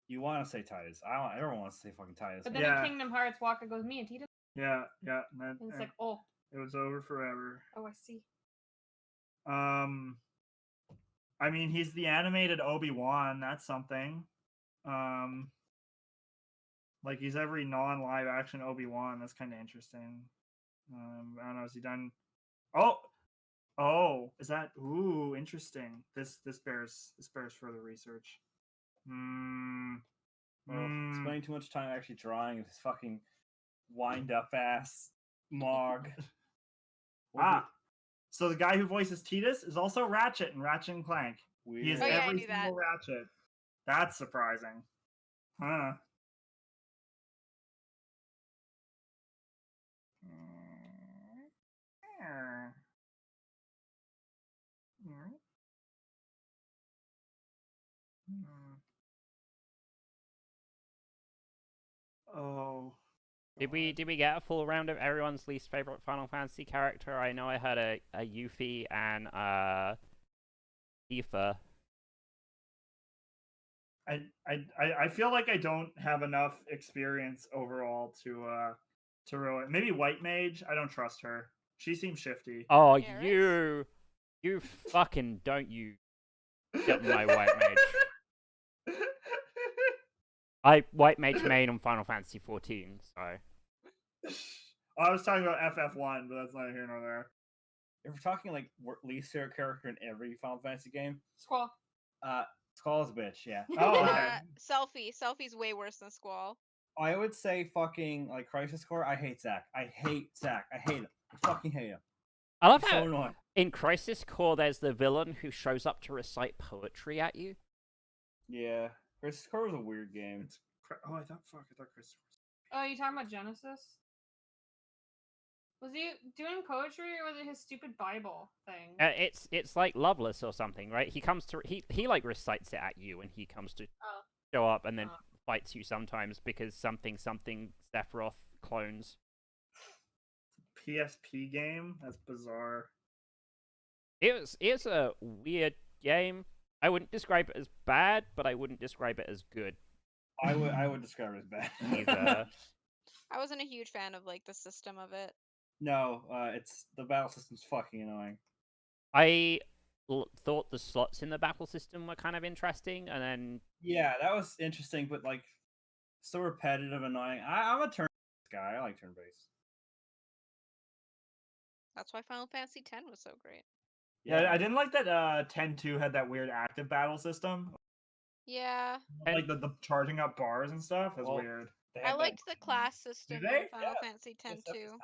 You want to say Titus. Everyone wants to say fucking Titus. But then Yeah. in Kingdom Hearts, Waka goes, me and Tita. Yeah. And And it's like, oh, it was over forever. I see. I mean, he's the animated Obi-Wan. That's something. He's every non-live action Obi-Wan. That's kind of interesting. I don't know. Has he done? Oh, is that? Ooh, interesting. This bears further research. Spending too much time actually drawing this fucking wind-up ass Mog. So the guy who voices Titus is also Ratchet in Ratchet and Clank. Weird. He is Oh, yeah, I every knew that. single Ratchet. That's surprising. Huh. Oh. Did we get a full round of everyone's least favorite Final Fantasy character? I know I had a Yuffie and Tifa. I feel like I don't have enough experience overall to really. Maybe White Mage. I don't trust her. She seems shifty. Oh, Garrus? you fucking don't you get my white mage. I white mage main on Final Fantasy 14, so. I was talking about FF1, but that's neither here nor there. If we're talking like least favorite character in every Final Fantasy game, Squall. Squall's a bitch. Yeah. Oh, okay. Selfie. Selfie's way worse than Squall. I would say fucking like Crisis Core. I hate Zack. I hate him. I fucking hate him. I love He's how so annoying. in Crisis Core there's the villain who shows up to recite poetry at you. Yeah, Crisis Core was a weird game. Oh, I thought Chris. Oh, you talking about Genesis? Was he doing poetry or was it his stupid Bible thing? It's like Loveless or something, right? He comes to he like recites it at you, and he comes to show up and then fights you sometimes because something Sephiroth clones. PSP game? That's bizarre. It's a weird game. I wouldn't describe it as bad, but I wouldn't describe it as good I would describe it as bad. either. I wasn't a huge fan of like the system of it. No, it's the battle system's fucking annoying. I thought the slots in the battle system were kind of interesting, and then Yeah, that was interesting, but like so repetitive, annoying. I'm a turn-based guy. I like turn-based. That's why Final Fantasy X was so great. Yeah, I didn't like that 10-2 had that weird active battle system. Yeah. Like the charging up bars and stuff. That's weird. I liked the class system they? in Final Yeah. Fantasy X too.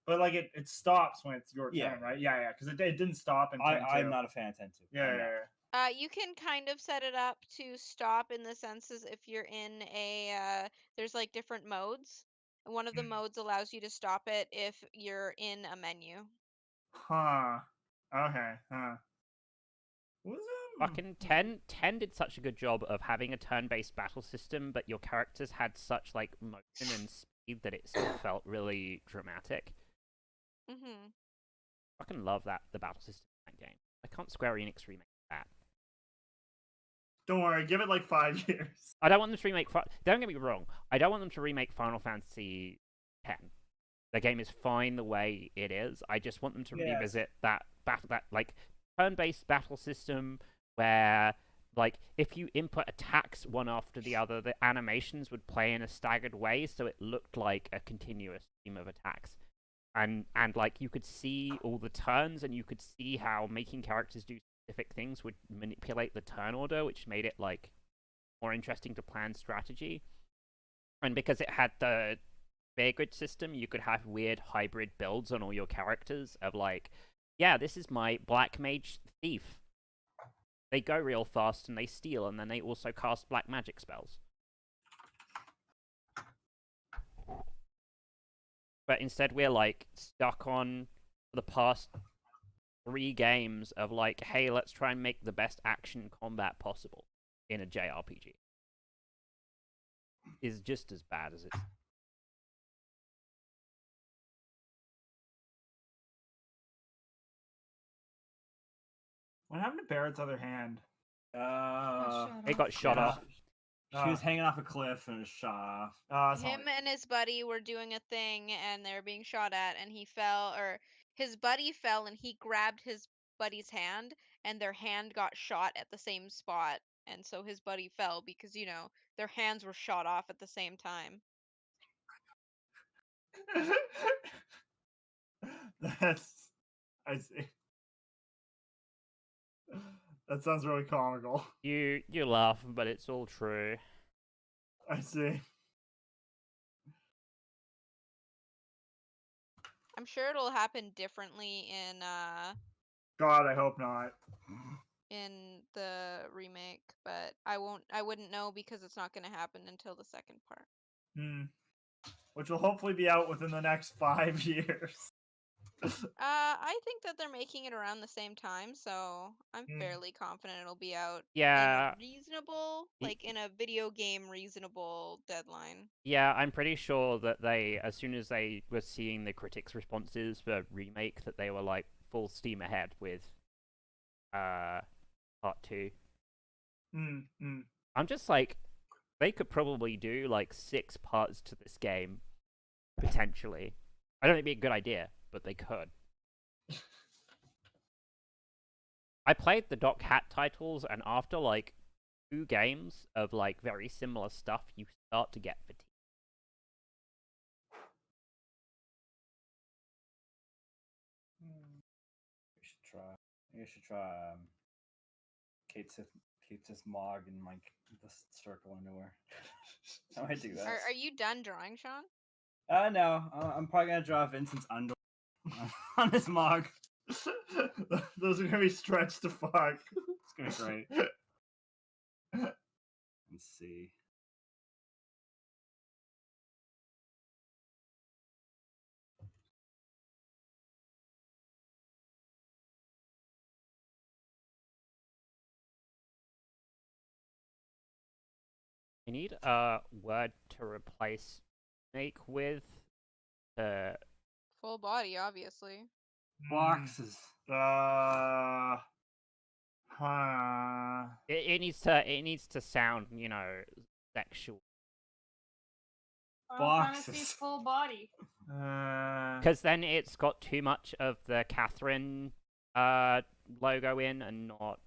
But like it stops when it's your turn, Yeah. right? Yeah, because it didn't stop in 10-2. I'm not a fan of 10-2. Yeah. You can kind of set it up to stop in the senses if you're in a there's like different modes. And one of the modes allows you to stop it if you're in a menu. Huh. Okay. Huh. Was fucking 10 did such a good job of having a turn-based battle system, but your characters had such like motion and speed that it still felt really dramatic. Mm-hmm. Fucking love the battle system in that game. I can't Square Enix remake that. Don't worry, give it like 5 years. I don't want them to remake. Don't get me wrong. I don't want them to remake Final Fantasy X. The game is fine the way it is. I just want them to revisit that like turn-based battle system where, like, if you input attacks one after the other, the animations would play in a staggered way, so it looked like a continuous stream of attacks. And like you could see all the turns, and you could see how making characters do specific things would manipulate the turn order, which made it like more interesting to plan strategy. And because it had the Bear Grid system, you could have weird hybrid builds on all your characters of like, yeah, this is my Black Mage Thief. They go real fast and they steal, and then they also cast black magic spells. But instead we're like stuck on the past 3 games of like, hey, let's try and make the best action combat possible in a JRPG. Is just as bad as it's. What happened to Barrett's other hand? It got shot off. She was hanging off a cliff and was shot off. Him and his buddy were doing a thing, and they were being shot at, and he fell, or his buddy fell, and he grabbed his buddy's hand, and their hand got shot at the same spot, and so his buddy fell because, you know, their hands were shot off at the same time. I see. That sounds really comical. You laugh, but it's all true. I see. I'm sure it'll happen differently in God, I hope not. in the remake, but I wouldn't know because it's not going to happen until the second part. Which will hopefully be out within the next 5 years. I think that they're making it around the same time, so I'm fairly confident it'll be out Yeah. in a reasonable, like in a video game reasonable deadline. Yeah, I'm pretty sure that they, as soon as they were seeing the critics' responses for Remake, that they were like full steam ahead with part 2. I'm just like, they could probably do like 6 parts to this game, potentially. I don't think it'd be a good idea, but they could. I played the Doc Hat titles, and after like 2 games of like very similar stuff, you start to get fatigued. You should try. You should try Kate's Mog and like the circle underwear. I might do that. Are you done drawing, Sean? No. I'm probably gonna draw Vincent's underwear on his Mog. Those are gonna be stretched to fuck. It's gonna be great. Let's see. I need a word to replace make with. Full body, obviously. Boxes. Huh. It needs to sound, you know, sexual. Final Fantasy Boxes. full body. Because then it's got too much of the Catherine logo in and not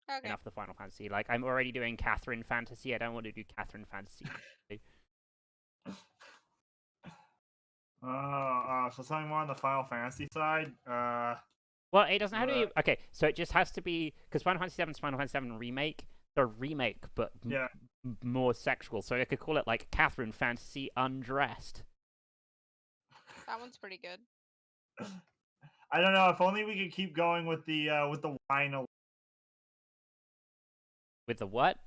Okay. enough the Final Fantasy. Like, I'm already doing Catherine Fantasy. I don't want to do Catherine Fantasy. So something more on the Final Fantasy side. Well, it doesn't have to be... Okay, so it just has to be... Because Final Fantasy VII is Final Fantasy VII Remake. The remake, but Yeah. more sexual. So I could call it, like, Catherine Fantasy Undressed. That one's pretty good. I don't know. If only we could keep going with the wine With the what?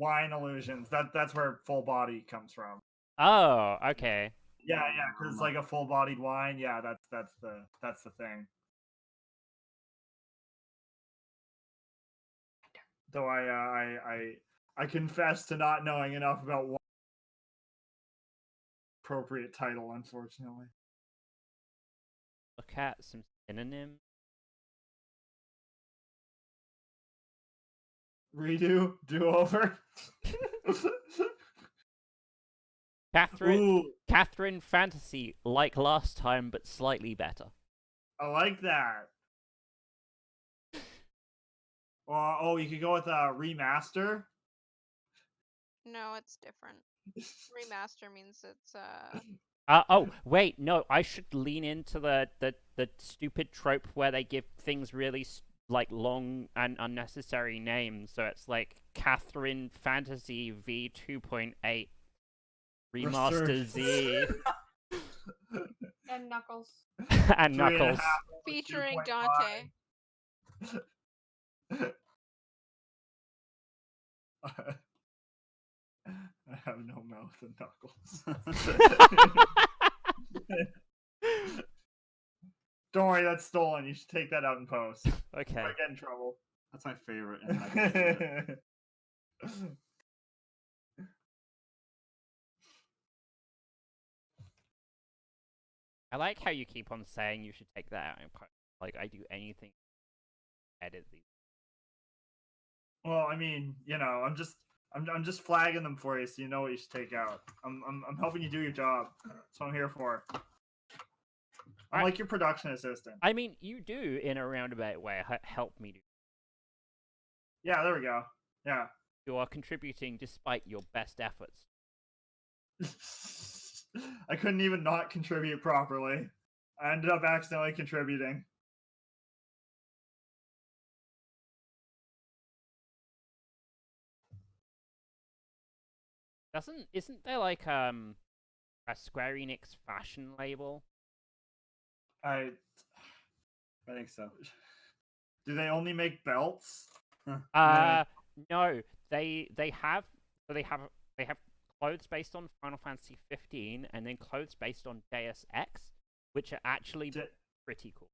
illusions. That's where full body comes from. Oh, okay. Yeah, because it's like a full-bodied wine. Yeah, that's the thing. Though I confess to not knowing enough about what appropriate title, unfortunately. Look at some synonyms. Redo, do over. Ooh, Catherine Fantasy, like last time, but slightly better. I like that. You could go with a remaster. No, it's different. Remaster means it's Oh, wait, no, I should lean into the stupid trope where they give things really, like, long and unnecessary names. So it's like Catherine Fantasy V 2.8 Remaster Z. And Knuckles. And Knuckles. featuring 2.5. Dante. I have no mouth and Knuckles. Don't worry, that's stolen. You should take that out in post. Okay. I get in trouble. That's my favorite. And I can do it. I like how you keep on saying you should take that out in post. Like, I do anything to edit these. Well, I mean, you know, I'm just flagging them for you, so you know what you should take out. I'm helping you do your job. That's what I'm here for. I'm like your production assistant. I mean, you do, in a roundabout way, help me do. Yeah, there we go. Yeah. You are contributing despite your best efforts. I couldn't even not contribute properly. I ended up accidentally contributing. Isn't there like a Square Enix fashion label? I think so. Do they only make belts? No, they have clothes based on Final Fantasy 15 and then clothes based on Deus Ex, which are actually pretty cool.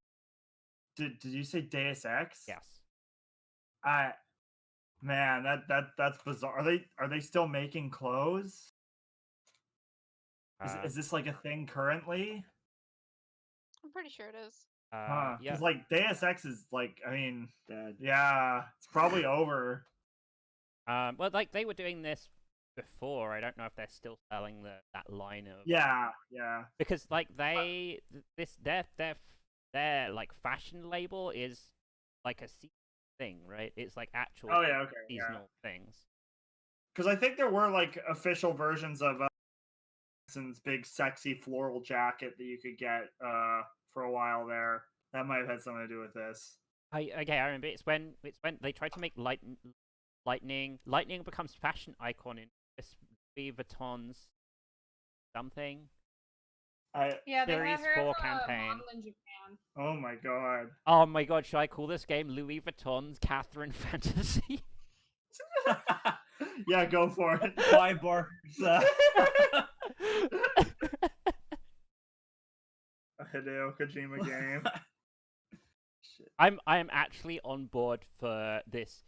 Did you say Deus Ex? Yes. Man, that's bizarre. Are they still making clothes? Is this like a thing currently? I'm pretty sure it is. Yeah. Because like Deus Ex is like, I mean, yeah, it's probably over. Well, like they were doing this before. I don't know if they're still selling that line of. Yeah. Because like their their like fashion label is like a seasonal thing, right? It's like actual Oh yeah, okay, yeah. seasonal things. Because I think there were like official versions of Nixon's big sexy floral jacket that you could get for a while there. That might have had something to do with this. I remember it's when they tried to make lightning becomes fashion icon in Louis Vuitton's something. Yeah, they Series had her 4 as a campaign. model in Japan. Oh my god. Oh my god, should I call this game Louis Vuitton's Catherine Fantasy? Yeah, go for it. Sidebar. A Hideo Kojima game. Shit. I am actually on board for this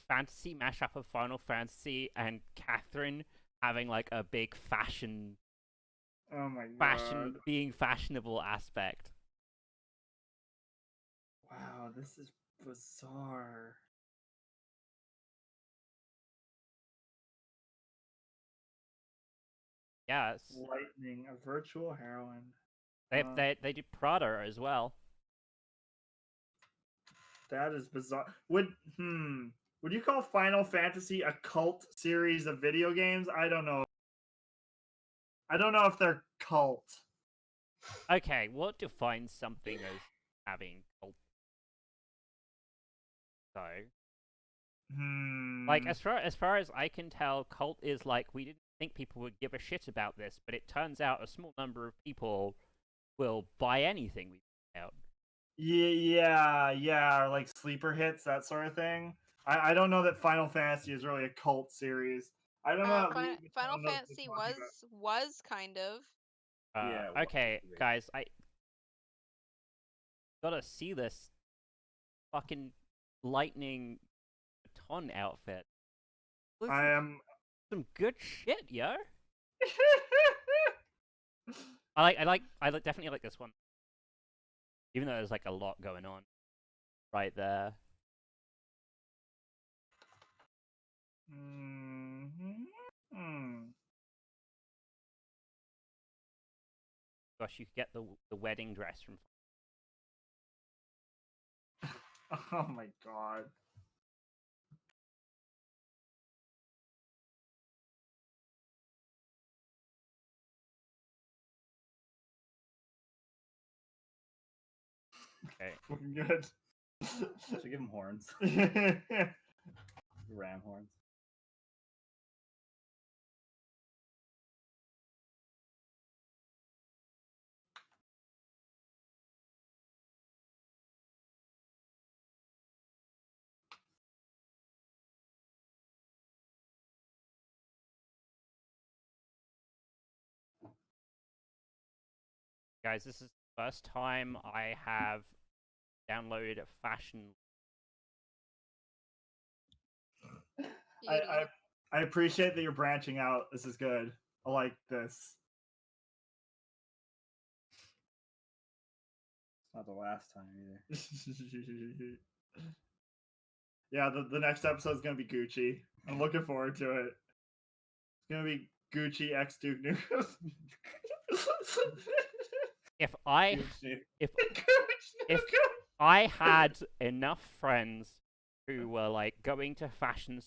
fantasy mashup of Final Fantasy and Catherine having like a big fashion Oh my god. being fashionable aspect. Wow, this is bizarre. Yeah, Lightning, a virtual heroine. they did Prada as well. That is bizarre. Would you call Final Fantasy a cult series of video games? I don't know. I don't know if they're cult. Okay, what defines something as having cult? So, like as far as I can tell, cult is like we didn't think people would give a shit about this, but it turns out a small number of people will buy anything we put out. Yeah, or like sleeper hits, that sort of thing. I don't know that Final Fantasy is really a cult series. I don't know. Final Fantasy was kind of. Yeah, okay, guys, I gotta see this fucking lightning baton outfit. I am some good shit, yo. I definitely like this one. Even though there's like a lot going on right there. Gosh, you could get the wedding dress from. Oh my god. Okay. Looking good. Should give him horns. Ram horns. Guys, this is the first time I have downloaded a fashion. I appreciate that you're branching out. This is good. I like this. It's not the last time either. Yeah, the next episode is gonna be Gucci. I'm looking forward to it. It's gonna be Gucci X Duke Nukem. If I had enough friends who were like going to fashion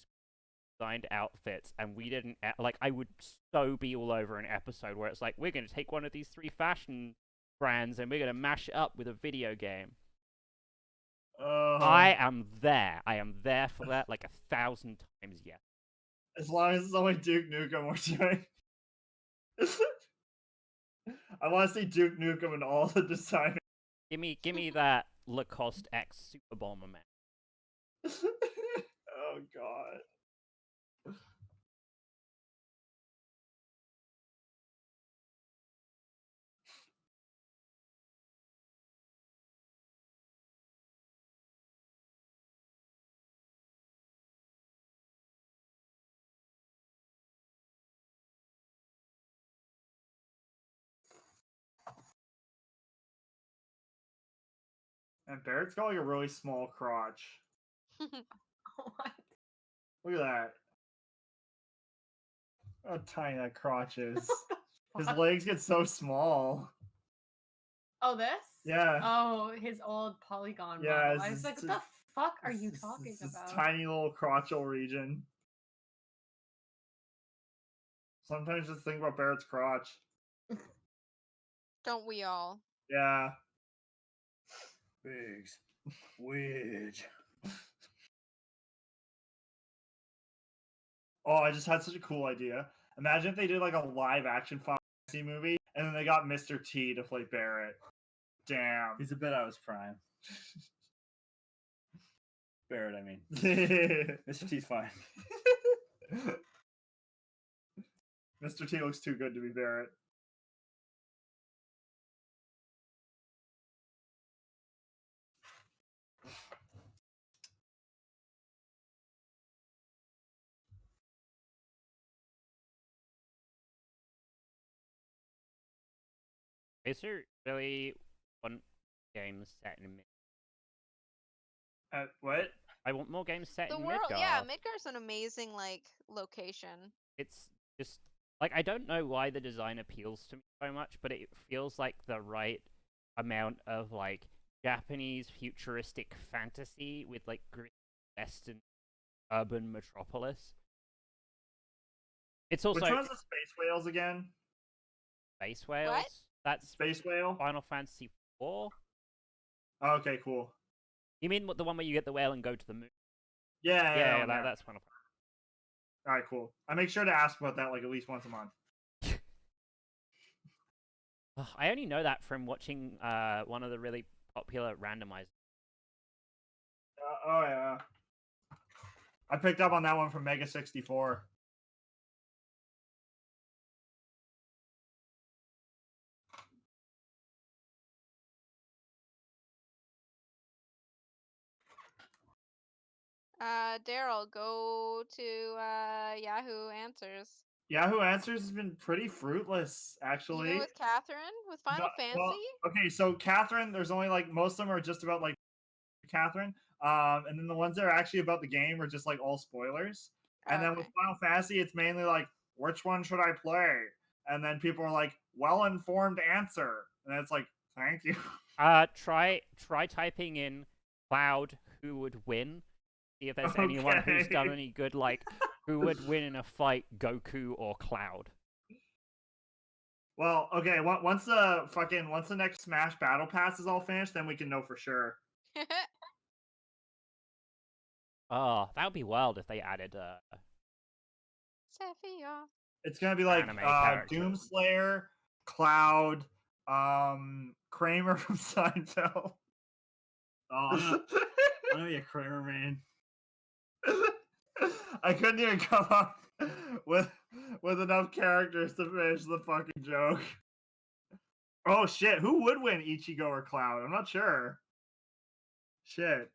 designed outfits and we didn't like, I would so be all over an episode where it's like we're going to take one of these 3 fashion brands and we're going to mash it up with a video game. I am there for that like 1,000 times. Yes, as long as it's only Duke Nukem we're doing. I want to see Duke Nukem in all the design. give me that Lacoste X Super Bomber man. Oh god. And Barrett's got like a really small crotch. What? Look at that. How tiny that crotch is. His legs get so small. Oh, this? Yeah. Oh, his old polygon Yeah, model. I was like, what the fuck are you talking this about? tiny little crotchal region. Sometimes just think about Barrett's crotch. Don't we all? Yeah. Biggs. Wedge. Oh, I just had such a cool idea. Imagine if they did like a live action Final Fantasy movie and then they got Mr. T to play Barrett. Damn. He's a bit out of his prime. Barrett, I mean. Mr. T's fine. Mr. T looks too good to be Barrett. Is there really one game set in Mid? What? I want more games set The in world, Midgard. yeah, Midgar's an amazing location. It's just like I don't know why the design appeals to me so much, but it feels like the right amount of like Japanese futuristic fantasy with like Western urban metropolis. It's also Which one's the Space Whales again? Space Whales. That's Space Whale? Final Fantasy 4. Oh, okay, cool. You mean the one where you get the whale and go to the moon? Yeah, That's Final Fantasy. Alright, cool. I make sure to ask about that like at least once a month. I only know that from watching one of the really popular randomized. Oh yeah. I picked up on that one from Mega 64. Daryl, go to Yahoo Answers. Yahoo Answers has been pretty fruitless, actually. Even with Catherine? With Final Fantasy? Well, okay, so Catherine, there's only like most of them are just about like Catherine. And then the ones that are actually about the game are just like all spoilers. And then with Final Fantasy, it's mainly like, which one should I play? And then people are like, well-informed answer. And it's like, thank you. Try typing in Cloud who would win. See if there's anyone who's done any good, like who would win in a fight, Goku or Cloud. Well, okay, once the next Smash Battle Pass is all finished, then we can know for sure. Oh, that would be wild if they added Sephiroth. It's gonna be like Anime characters. Doomslayer, Cloud, Kramer from Seinfeld. Oh, I'm gonna be a Kramer man. I couldn't even come up with enough characters to finish the fucking joke. Oh shit, who would win, Ichigo or Cloud? I'm not sure. Shit.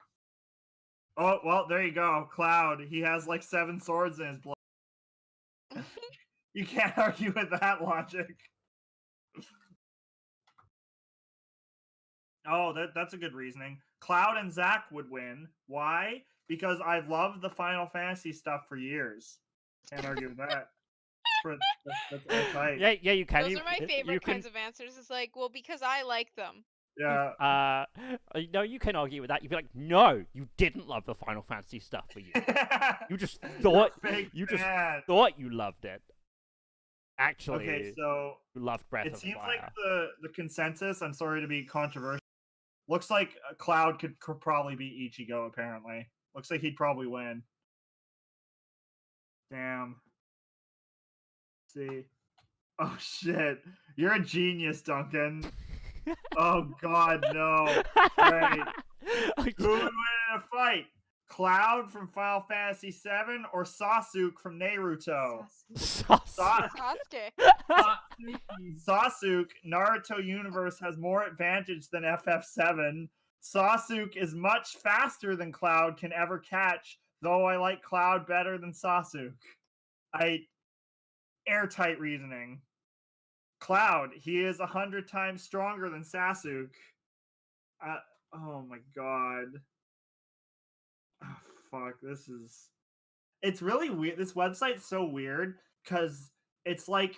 Oh, well, there you go. Cloud. He has like 7 swords in his blood. You can't argue with that logic. Oh, that's a good reasoning. Cloud and Zack would win. Why? Because I've loved the Final Fantasy stuff for years. Can't argue with that. That's right. Yeah, you can. Those are my favorite kinds of answers. It's like, well, because I like them. Yeah. No, you can argue with that. You'd be like, no, you didn't love the Final Fantasy stuff for you. You just thought thought you loved it. Actually, okay, so you loved Breath of Fire. It seems like the consensus. I'm sorry to be controversial. Looks like Cloud could probably beat Ichigo. Apparently, looks like he'd probably win. Damn. Let's see. Oh shit! You're a genius, Duncan. Oh god, no. Right. Who would win in a fight? Cloud from Final Fantasy VII or Sasuke from Naruto? Sasuke. Sasuke, Naruto universe has more advantage than FF7. Sasuke is much faster than Cloud can ever catch, though I like Cloud better than Sasuke. Airtight reasoning. Cloud, he is 100 times stronger than Sasuke. Oh my god. Oh, fuck, it's really weird. This website's so weird because it's like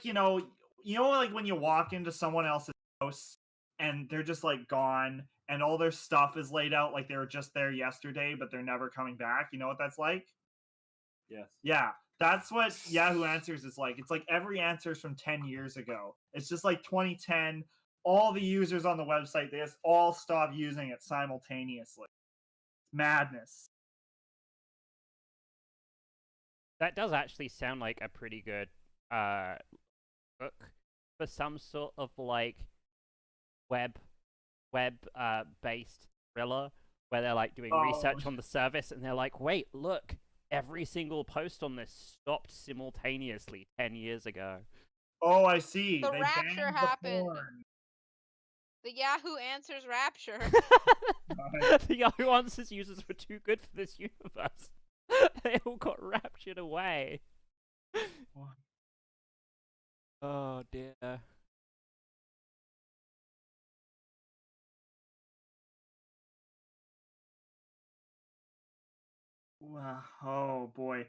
you know like when you walk into someone else's house and they're just like gone, and all their stuff is laid out like they were just there yesterday, but they're never coming back. You know what that's like? Yes. Yeah, that's what Yahoo Answers is like. It's like every answer is from 10 years ago. It's just like 2010. All the users on the website, they just all stop using it simultaneously. Madness. That does actually sound like a pretty good book for some sort of like web based thriller where they're like doing research on the service and they're like, wait, look, every single post on this stopped simultaneously 10 years ago. Oh, I see. The They rapture banned the happened. porn. The Yahoo Answers rapture. The Yahoo Answers users were too good for this universe. They all got raptured away. Oh dear. Wow. Oh boy.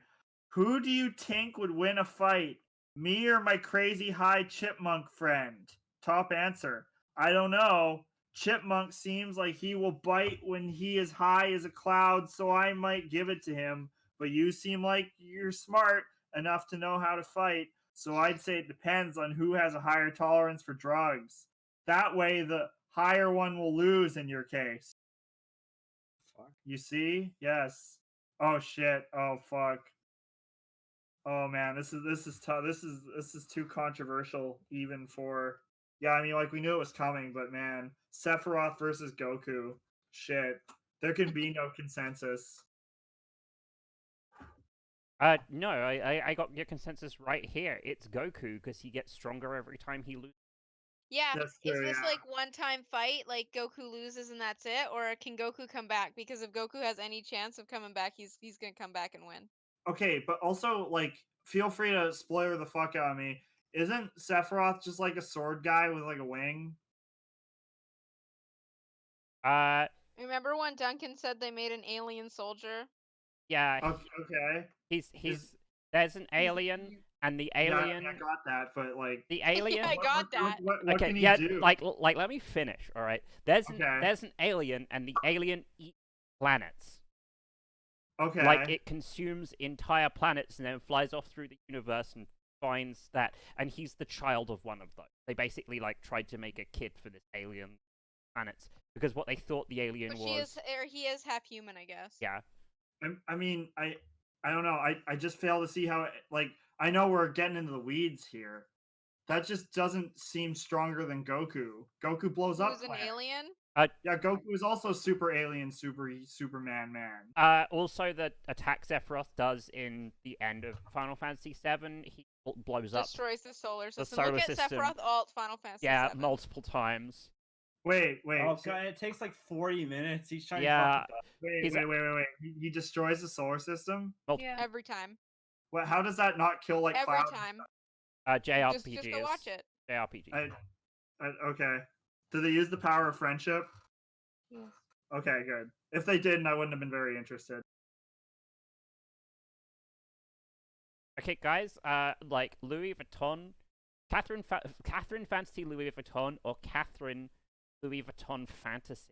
Who do you think would win a fight? Me or my crazy high chipmunk friend? Top answer. I don't know. Chipmunk seems like he will bite when he is high as a cloud, so I might give it to him. But you seem like you're smart enough to know how to fight, so I'd say it depends on who has a higher tolerance for drugs. That way, the higher one will lose in your case. Fuck. You see? Yes. Oh shit. Oh fuck. Oh man, this is tough. This is too controversial even for. Yeah, I mean, like we knew it was coming, but man, Sephiroth versus Goku. Shit, there can be no consensus. No, I got your consensus right here. It's Goku because he gets stronger every time he loses. Yeah, That's is true, this yeah. like one-time fight, like Goku loses and that's it, or can Goku come back? Because if Goku has any chance of coming back, he's gonna come back and win. Okay, but also like, feel free to spoiler the fuck out of me. Isn't Sephiroth just like a sword guy with like a wing? Remember when Duncan said they made an alien soldier? Yeah, Okay. there's an alien, and the alien. Yeah, I got that, but like The alien. I got that. What Okay, can he yeah, do? like let me finish. All right, there's Okay. there's an alien, and the alien eats planets. Okay. Like it consumes entire planets and then flies off through the universe and finds that, and he's the child of one of those. They basically like tried to make a kid for this alien planets because what they thought the alien So was. he is half human, I guess. Yeah. I mean, I don't know. I just fail to see how like I know we're getting into the weeds here. That just doesn't seem stronger than Goku. Goku blows up. Who's an planets. alien? Yeah, Goku is also super alien, Superman man. Also, the attack Sephiroth does in the end of Final Fantasy VII, he blows up. Destroys the solar system. solar Look at system. Sephiroth alt Final Fantasy Yeah, VII. multiple times. Wait. Oh so- god, it takes like 40 minutes each time. Yeah. wait. He destroys the solar system. Yeah. Every time. What? How does that not kill like Every clouds? time. JRPGs. Just go watch it. JRPGs. Okay. Do they use the power of friendship? Yes. Okay, good. If they didn't, I wouldn't have been very interested. Okay, guys. Like Louis Vuitton, Catherine Fantasy Louis Vuitton, or Catherine Louis Vuitton Fantasy.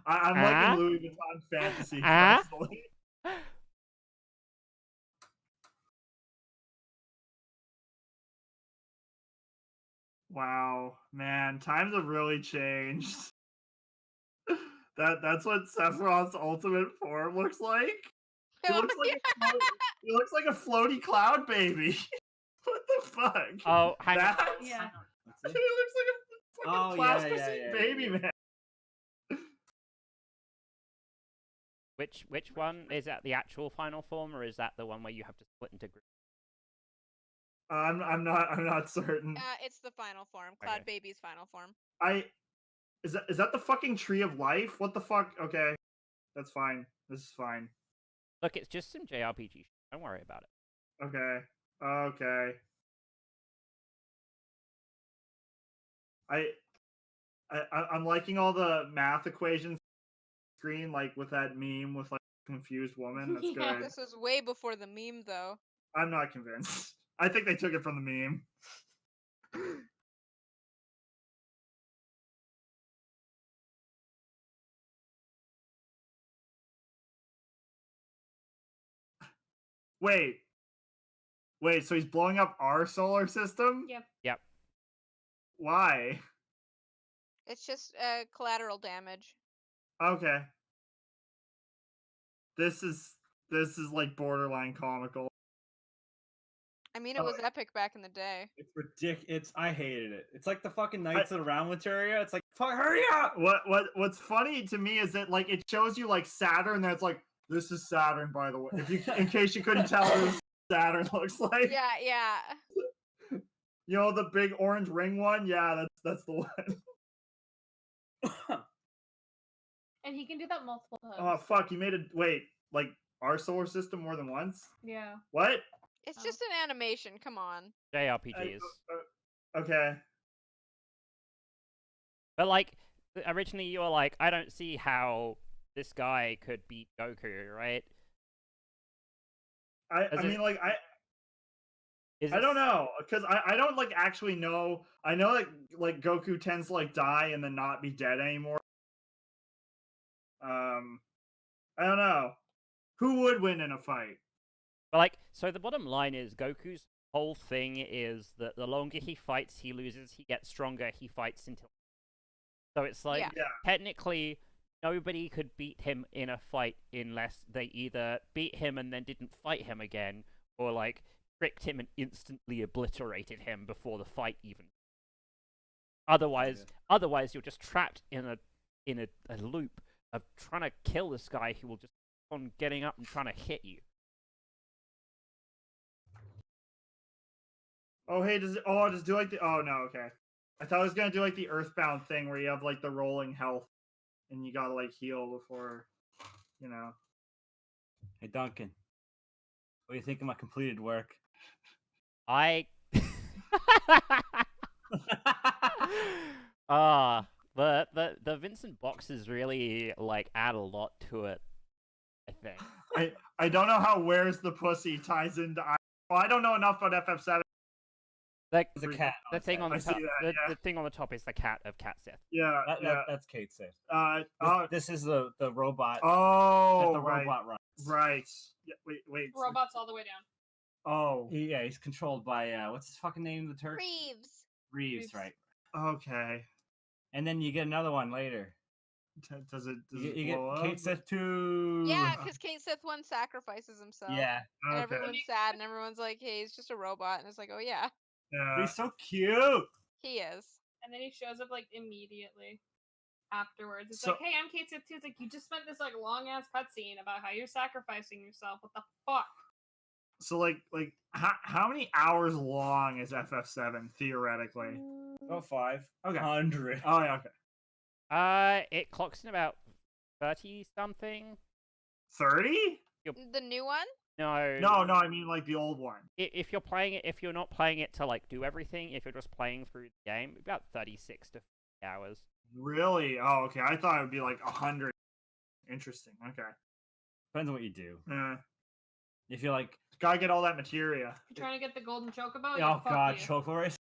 I'm liking Louis Vuitton fantasy Ah? personally. Wow, man, times have really changed. That's what Sephiroth's ultimate form looks like. He looks like he looks like a floaty cloud baby. What the fuck? Oh, hang on. Yeah. He looks like a fucking Oh, yeah, plasticine yeah, baby yeah. man. Which one is that? The actual final form, or is that the one where you have to split into groups? I'm not certain. It's the final form. Cloud Okay. Baby's final form. Is that the fucking tree of life? What the fuck? Okay, that's fine. This is fine. Look, it's just some JRPG. Don't worry about it. Okay. I'm liking all the math equations screen, like with that meme with like confused woman. That's Yeah. good. This was way before the meme, though. I'm not convinced. I think they took it from the meme. Wait. So he's blowing up our solar system? Yep. Why? It's just collateral damage. Okay. This is like borderline comical. I mean, it was epic back in the day. It's ridiculous. I hated it. It's like the fucking Knights of the Round Materia. It's like, fuck, hurry up! What's funny to me is that like it shows you like Saturn. That's like this is Saturn, by the way. If you, in case you couldn't tell, this is what Saturn looks like. Yeah. You know the big orange ring one? Yeah, that's the one. And he can do that multiple times. Oh fuck! You made it. Wait, like our solar system more than once? Yeah. What? It's just an animation. Come on. JRPGs. Okay. But like, originally you were like, I don't see how this guy could beat Goku, right? I mean, like I don't know, because I don't like actually know. I know that like Goku tends to like die and then not be dead anymore. I don't know. Who would win in a fight? But like, so the bottom line is Goku's whole thing is that the longer he fights, he loses. He gets stronger. He fights until. So it's like Yeah. technically nobody could beat him in a fight unless they either beat him and then didn't fight him again, or like tricked him and instantly obliterated him before the fight even. Otherwise you're just trapped in a loop of trying to kill this guy who will just keep on getting up and trying to hit you. Oh hey, does it do like the okay. I thought I was gonna do like the Earthbound thing where you have like the rolling health and you gotta like heal before, you know. Hey Duncan, what do you think of my completed work? The Vincent boxes really like add a lot to it, I think. I don't know how Where's the Pussy ties into I don't know enough about FF7. Like There's a cat. the thing on I the see top, that, the thing on the top is the cat of Cat Sith. Yeah, That's Kate safe. This, This is the robot. oh, that the right, robot runs. right. Yeah, wait. Robots all the way down. Oh, He's controlled by what's his fucking name? The Turk. Reeves. Reeves, right? okay. And then you get another one later. Does it You get blow up? Kate Sith 2. Yeah, because Kate Sith 1 sacrifices himself. Yeah. And Okay. everyone's sad, and everyone's like, hey, he's just a robot. And it's like, oh, yeah, Yeah. But he's so cute. he is. And then he shows up like immediately afterwards. It's So- like, hey, I'm Kate Sith 2. It's like, you just spent this like long ass cutscene about how you're sacrificing yourself. What the fuck? So like how many hours long is FF7 theoretically? Oh, 5. Okay. 100. Oh yeah, okay. It clocks in about 30 something. 30? The new one? No. No, I mean like the old one. If you're playing it, if you're not playing it to like do everything, if you're just playing through the game, about 36 to 50 hours. Really? Oh, okay. I thought it would be like 100. Interesting. Okay. Depends on what you do. If If you like, gotta get all that materia. You're trying to get the golden chocobo? oh Yeah, fuck god, you. Choco Race.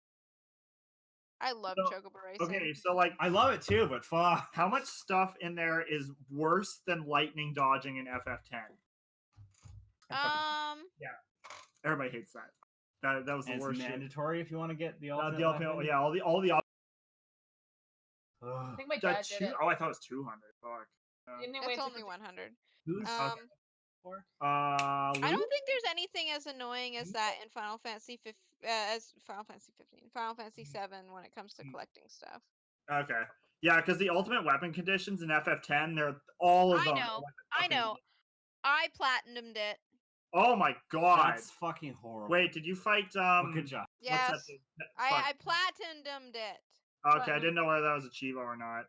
I love So- Chocobo Racing. Okay, so like I love it too, but fuck. how much stuff in there is worse than lightning dodging in FF10? Everybody hates that. That was the And it's worst shit. mandatory if you want to get the ultimate. The ultimate, weapon. yeah, all the I think my dad did it. Oh, I thought it was 200. Fuck. Didn't it wait It's till only 100. Who's for? I don't Luke? think there's anything as annoying as that in Final Fantasy 15, Final Fantasy 7 when it comes to collecting stuff. Okay. Yeah, because the ultimate weapon conditions in FF10, they're all of I them. know, are like I fucking- know. I platinumed it. Oh my god. That's fucking horrible. Wait, did you fight Well, good job. Yes, what's that thing? I platinumed it. Okay, I didn't know whether that was a Chivo or not.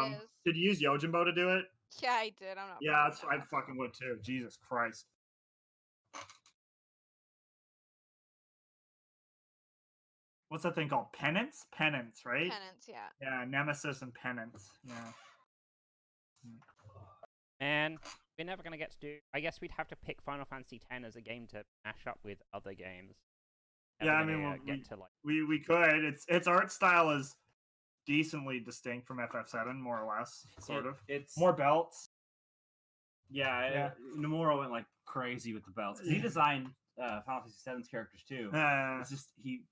It is. Did you use Yojimbo to do it? Yeah, I did. I'm not. Yeah, proud that's of I that. fucking would too. Jesus Christ. What's that thing called? Penance? Penance, right? Penance, yeah. Yeah, Nemesis and Penance. Yeah. And we're never gonna get to do. I guess we'd have to pick Final Fantasy X as a game to mash up with other games. Yeah, I Never mean, gonna, we- get to like. We could. Its art style is decently distinct from FF7, more or less, sort of. It's More belts. Yeah. Nomura went like crazy with the belts. 'Cause he designed Final Fantasy VII's characters too. It's just he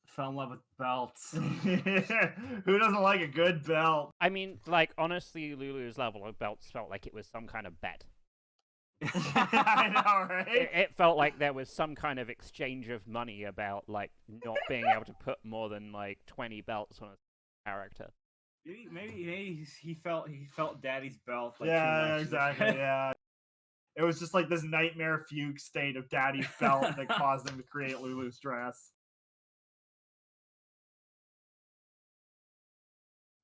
fell in love with belts. Who doesn't like a good belt? I mean, like, honestly, Lulu's level of belts felt like it was some kind of bet. I know, right? It felt like there was some kind of exchange of money about, like, not being able to put more than, like, 20 belts on a character. Maybe he felt Daddy's belt. Like, Yeah, too much. exactly. Yeah. It was just like this nightmare fugue state of Daddy's belt that caused him to create Lulu's dress.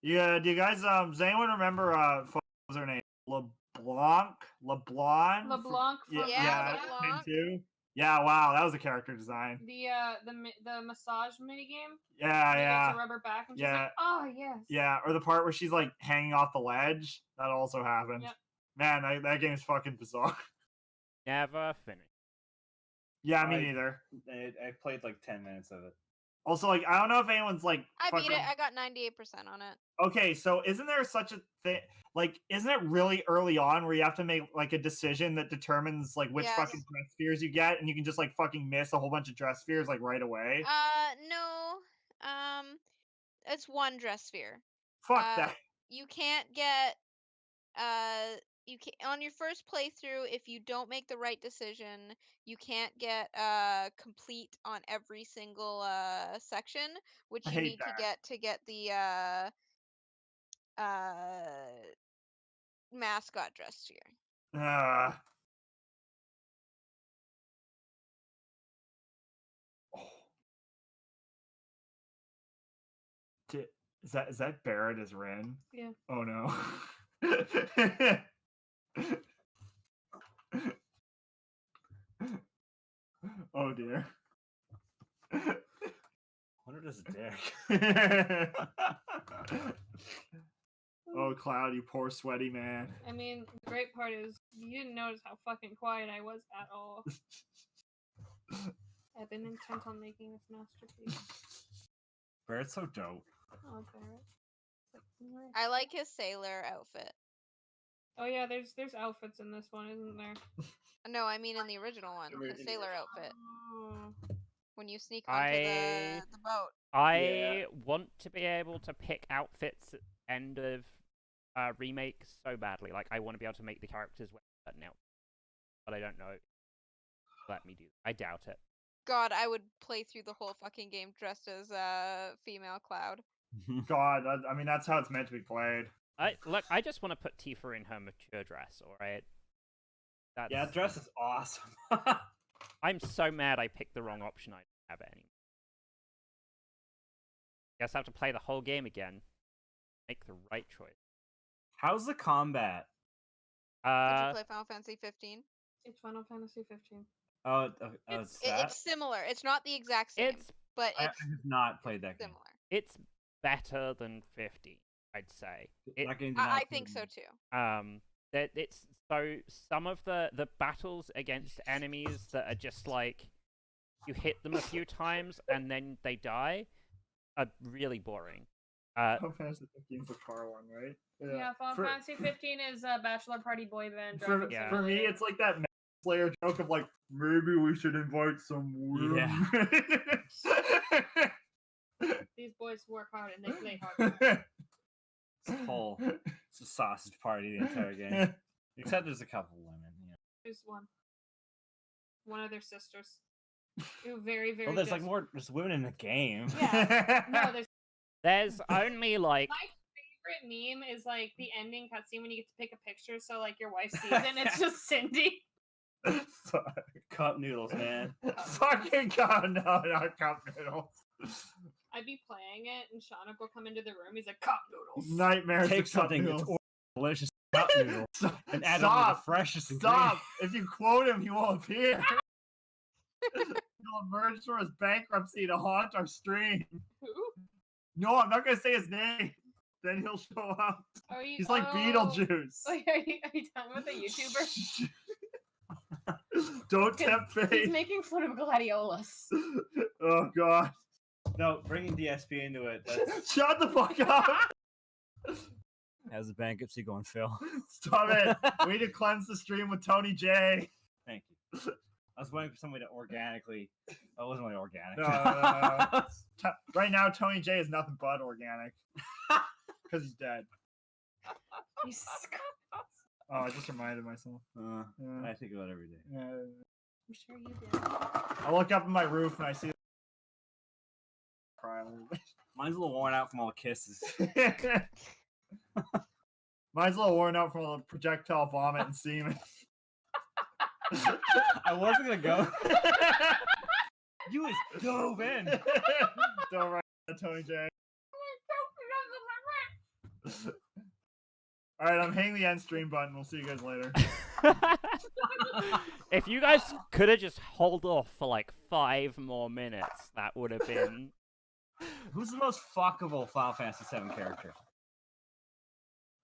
Yeah, do you guys does anyone remember what was her name? LeBlanc? LeBlanc from Yeah, name LeBlanc. too. Yeah, wow, that was a character design. the massage minigame. Yeah. To rub her back, and she's Yeah. like, "Oh yes." Yeah, or the part where she's like hanging off the ledge. That also happened. Yep. Man, that game is fucking bizarre. Never finished. Yeah, me neither. I played like 10 minutes of it. Also, like, I don't know if anyone's like. I beat fucking... it. I got 98% on it. Okay, so isn't there such a thing? Like, isn't it really early on where you have to make like a decision that determines like which fucking dress spheres you get, and you can just like fucking miss a whole bunch of dress spheres like right away? No. It's one dress sphere. Fuck that. You can't get you can on your first playthrough, if you don't make the right decision, you can't get complete on every single section, which you need to get the mascot dress sphere. Is that Barrett as Ren? Yeah. Oh no. Oh dear. Wonder does Derek. Oh, Cloud, you poor sweaty man. I mean, the great part is you didn't notice how fucking quiet I was at all. I've been intent on making this masterpiece. Barrett's so dope. Oh, Barrett. I like his sailor outfit. Oh yeah, there's outfits in this one, isn't there? No, I mean in the original one, the sailor outfit. Oh. When you sneak onto the boat. I want to be able to pick outfits at the end of Remake so badly. Like, I want to be able to make the characters wear certain outfits. But I don't know. Let me do that. I doubt it. God, I would play through the whole fucking game dressed as female Cloud. God, I mean, that's how it's meant to be played. Look, I just want to put Tifa in her mature dress, alright? Yeah, dress is awesome. I'm so mad I picked the wrong option. I don't have it anymore. Guess I have to play the whole game again. Make the right choice. How's the combat? Did you play Final Fantasy 15? It's Final Fantasy 15. Oh, it's that? It's similar. It's not the exact same, but I it's have not played that game. similar. It's better than 50, I'd say. I think so too. That it's so some of the battles against enemies that are just like you hit them a few times and then they die are really boring. Final Fantasy 15 is the car one, right? Yeah, Final Fantasy 15 is a bachelor party boy band. For me, it's like that Slayer joke of like, maybe we should invite some women. Yeah. These boys work hard and they play hard. It's a sausage party the entire game. Except there's a couple women. Yeah. There's one of their sisters. Who very, very. Well, there's women in the game. Yeah. No, there's only like. My favorite meme is like the ending cutscene when you get to pick a picture, so like your wife sees it and it's just Cindy. Cup noodles, man. Fucking God, no, not cup noodles. I'd be playing it, and Shauna will come into the room. He's like, "Cup noodles." Nightmares. Take something that's delicious cup noodle and add on the freshest. Stop! If you quote him, he will appear. He'll emerge from his bankruptcy to haunt our stream. Who? No, I'm not gonna say his name. Then he'll show up. He's like Beetlejuice. Wait, are you done with a YouTuber? Don't tempt fate. He's making fun of Gladiolus. Oh God. No, bringing DSP into it. Shut the fuck up. How's the bankruptcy going, Phil? Stop it. We need to cleanse the stream with Tony J. Thank you. I was waiting for somebody to organically. Oh, it wasn't really organic. No. Right now, Tony J is nothing but organic. Because he's dead. You suck. Oh, I just reminded myself. I think about it every day. Yeah. I'm sure you did. I look up at my roof and I see. Cry a little bit. Mine's a little worn out from all the kisses. Mine's a little worn out from all the projectile vomit and semen. I wasn't gonna go. You was dove in. Don't write that, Tony J. All right, I'm hitting the end stream button. We'll see you guys later. If you guys could have just held off for like 5 more minutes, that would have been. Who's the most fuckable Final Fantasy VII character?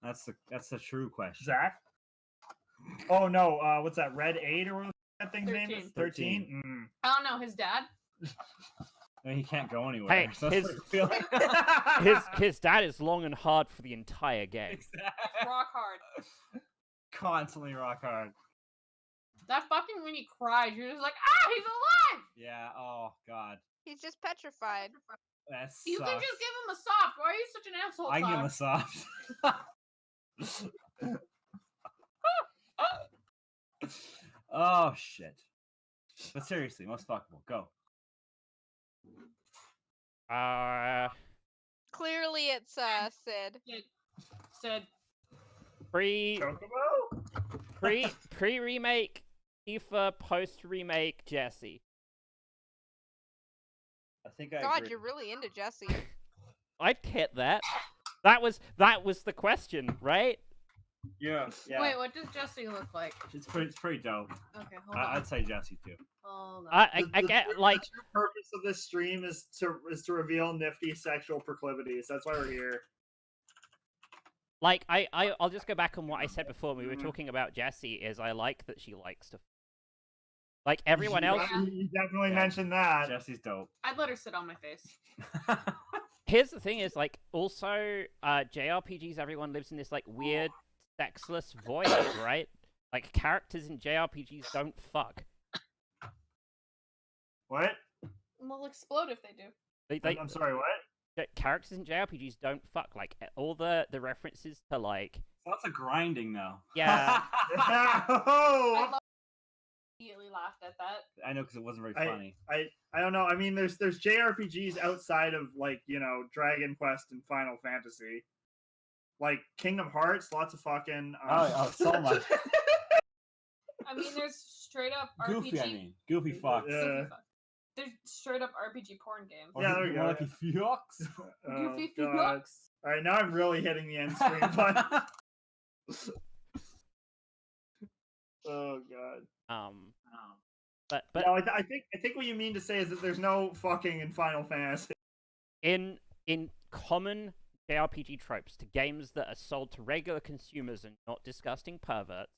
That's the true question. Zach? Oh no, what's that? Red 8 or what that thing's name is? 13. 13? I don't know. His dad. I mean, he can't go anywhere. Hey, so that's what I feel like. his dad is long and hard for the entire game. Rock hard. Constantly rock hard. That fucking when he cries, you're just like, ah, he's alive. Yeah. Oh God. He's just petrified. That You can sucks. just give him a soft. Why are you such an asshole? I can give him a Soft? soft. Oh shit. But seriously, most fuckable. Go. Clearly, it's Sid. Said Chocobo? pre remake Tifa, post remake Jesse. I think I God, agree. you're really into Jesse. I'd hit that. That was the question, right? Yeah. Wait, what does Jesse look like? It's pretty dope. Okay, hold on. I'd say Jesse too. Hold on. I get like The true purpose of this stream is to reveal Nifty sexual proclivities. That's why we're here. like I'll just go back on what I said before. We were talking about Jessie. Is I like that she likes to. Like everyone else. You definitely Yeah. mentioned that. Jesse's dope. I'd let her sit on my face. Here's the thing: is like also JRPGs. Everyone lives in this like weird sexless void, right? Like characters in JRPGs don't fuck. What? They'll explode if they do. They I'm sorry, what? characters in JRPGs don't fuck. Like all the references to like Lots of grinding though. yeah. Oh! Immediately laughed at that. I know because it wasn't very funny. I don't know. I mean, there's JRPGs outside of like Dragon Quest and Final Fantasy, like Kingdom Hearts. Lots of fucking. So much. I mean, there's straight up Goofy, RPG. I mean. Goofy fucks. Yeah. Goofy fuck. There's straight up RPG porn games. Or Yeah, there we more go, like he fucks. Goofy God. fucks. All right, now I'm really hitting the end screen button. Oh god. But No, I think what you mean to say is that there's no fucking in Final Fantasy. in common JRPG tropes to games that are sold to regular consumers and not disgusting perverts,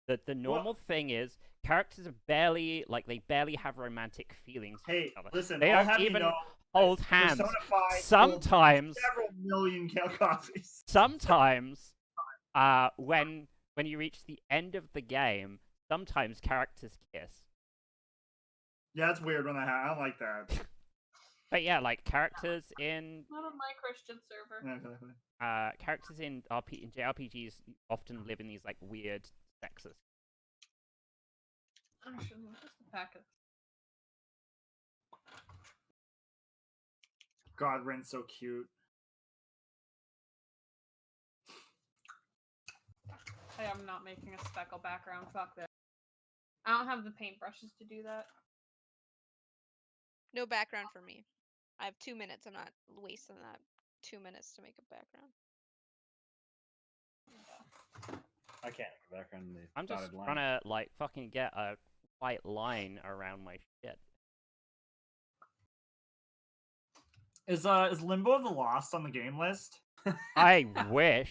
that the normal thing is characters are barely have romantic feelings for Hey, each other. listen, They I'll don't have even you know, hold hands. Persona 5 Sometimes sold several million copies. sometimes when you reach the end of the game, sometimes characters kiss. Yeah, that's weird when that happens. I don't like that. But yeah, like characters in Not on my Christian server. characters in JRPGs often live in these like weird sexes. Actually, what's the packet? God, Ren's so cute. Hey, I'm not making a speckle background. Fuck that. I don't have the paintbrushes to do that. No background for me. I have 2 minutes. I'm not wasting that 2 minutes to make a background. I can't make a background in the I'm just dotted line. trying to like fucking get a white line around my shit. Is Limbo the Lost on the game list? I wish.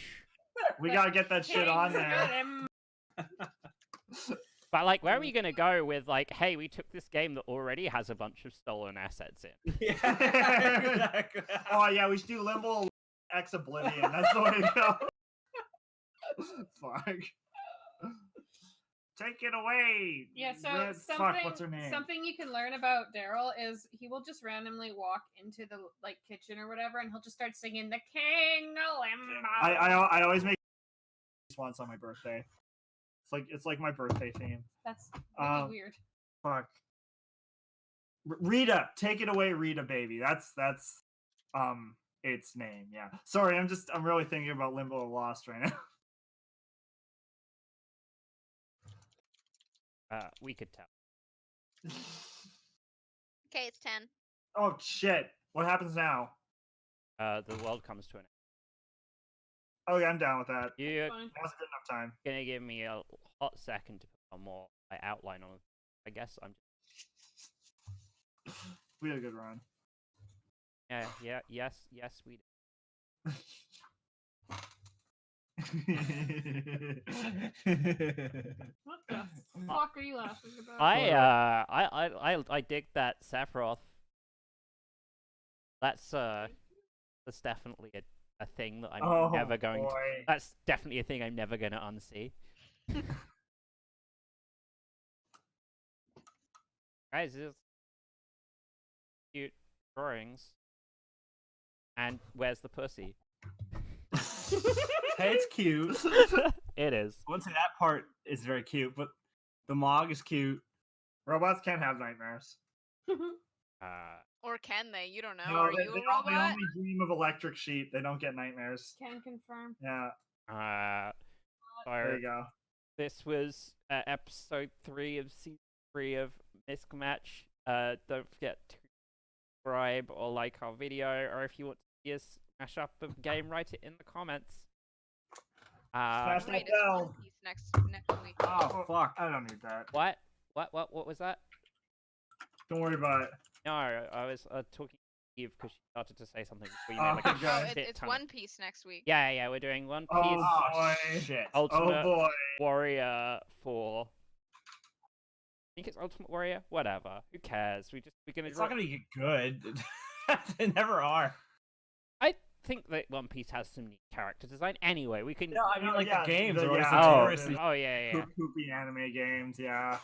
We gotta get that shit on there. But like, where are we gonna go with like, hey, we took this game that already has a bunch of stolen assets in. Yeah, exactly. Oh yeah, we should do Limbo X Oblivion. That's the way to go. Fuck. Take it away. Yeah, so Red, something fuck, what's her name? something you can learn about Daryl is he will just randomly walk into the like kitchen or whatever, and he'll just start singing the King Limbo. I always make once on my birthday. It's like my birthday theme. That's really weird. Fuck. Rita, take it away, Rita, baby. That's its name. Yeah. Sorry, I'm really thinking about Limbo of Lost right now. We could tell. Okay, it's 10. Oh shit! What happens now? The world comes to an end. Oh yeah, I'm down with that. You're Fine. That was a good enough time. gonna give me a hot second to put a more outline on it. I guess I'm. We had a good run. Yes, we did. What the fuck are you laughing about? I dig that Sephiroth. That's definitely a thing that I'm never going to. That's definitely a thing I'm never going to unsee. Guys, this is cute drawings. And where's the pussy? Hey, it's cute. It is. I wouldn't say that part is very cute, but the Mog is cute. Robots can't have nightmares. Or can they? You don't know. No, Are they you a only robot? dream of electric sheep. They don't get nightmares. Can confirm. Yeah, So there you go. this was episode 3 of season 3 of Misc Match. Don't forget to subscribe or like our video, or if you want to see us mash up a game, write it in the comments. Smash that Wait, it's bell. One Piece next week. Oh, fuck. I don't need that. What was that? Don't worry about it. No, I was talking to Eve because she started to say something. Before you made, like, a okay. Oh, shit it's ton of- One Piece next week. Yeah, we're doing One Piece Oh boy. Shit. Ultimate Oh boy. Warrior 4. I think it's Ultimate Warrior. Whatever. Who cares? We're gonna. It's not gonna get good. They never are. I think that One Piece has some neat character design. Anyway, we can. No, I mean, like, yeah, the games the- are always yeah. notoriously Oh yeah. Poopy anime games, yeah.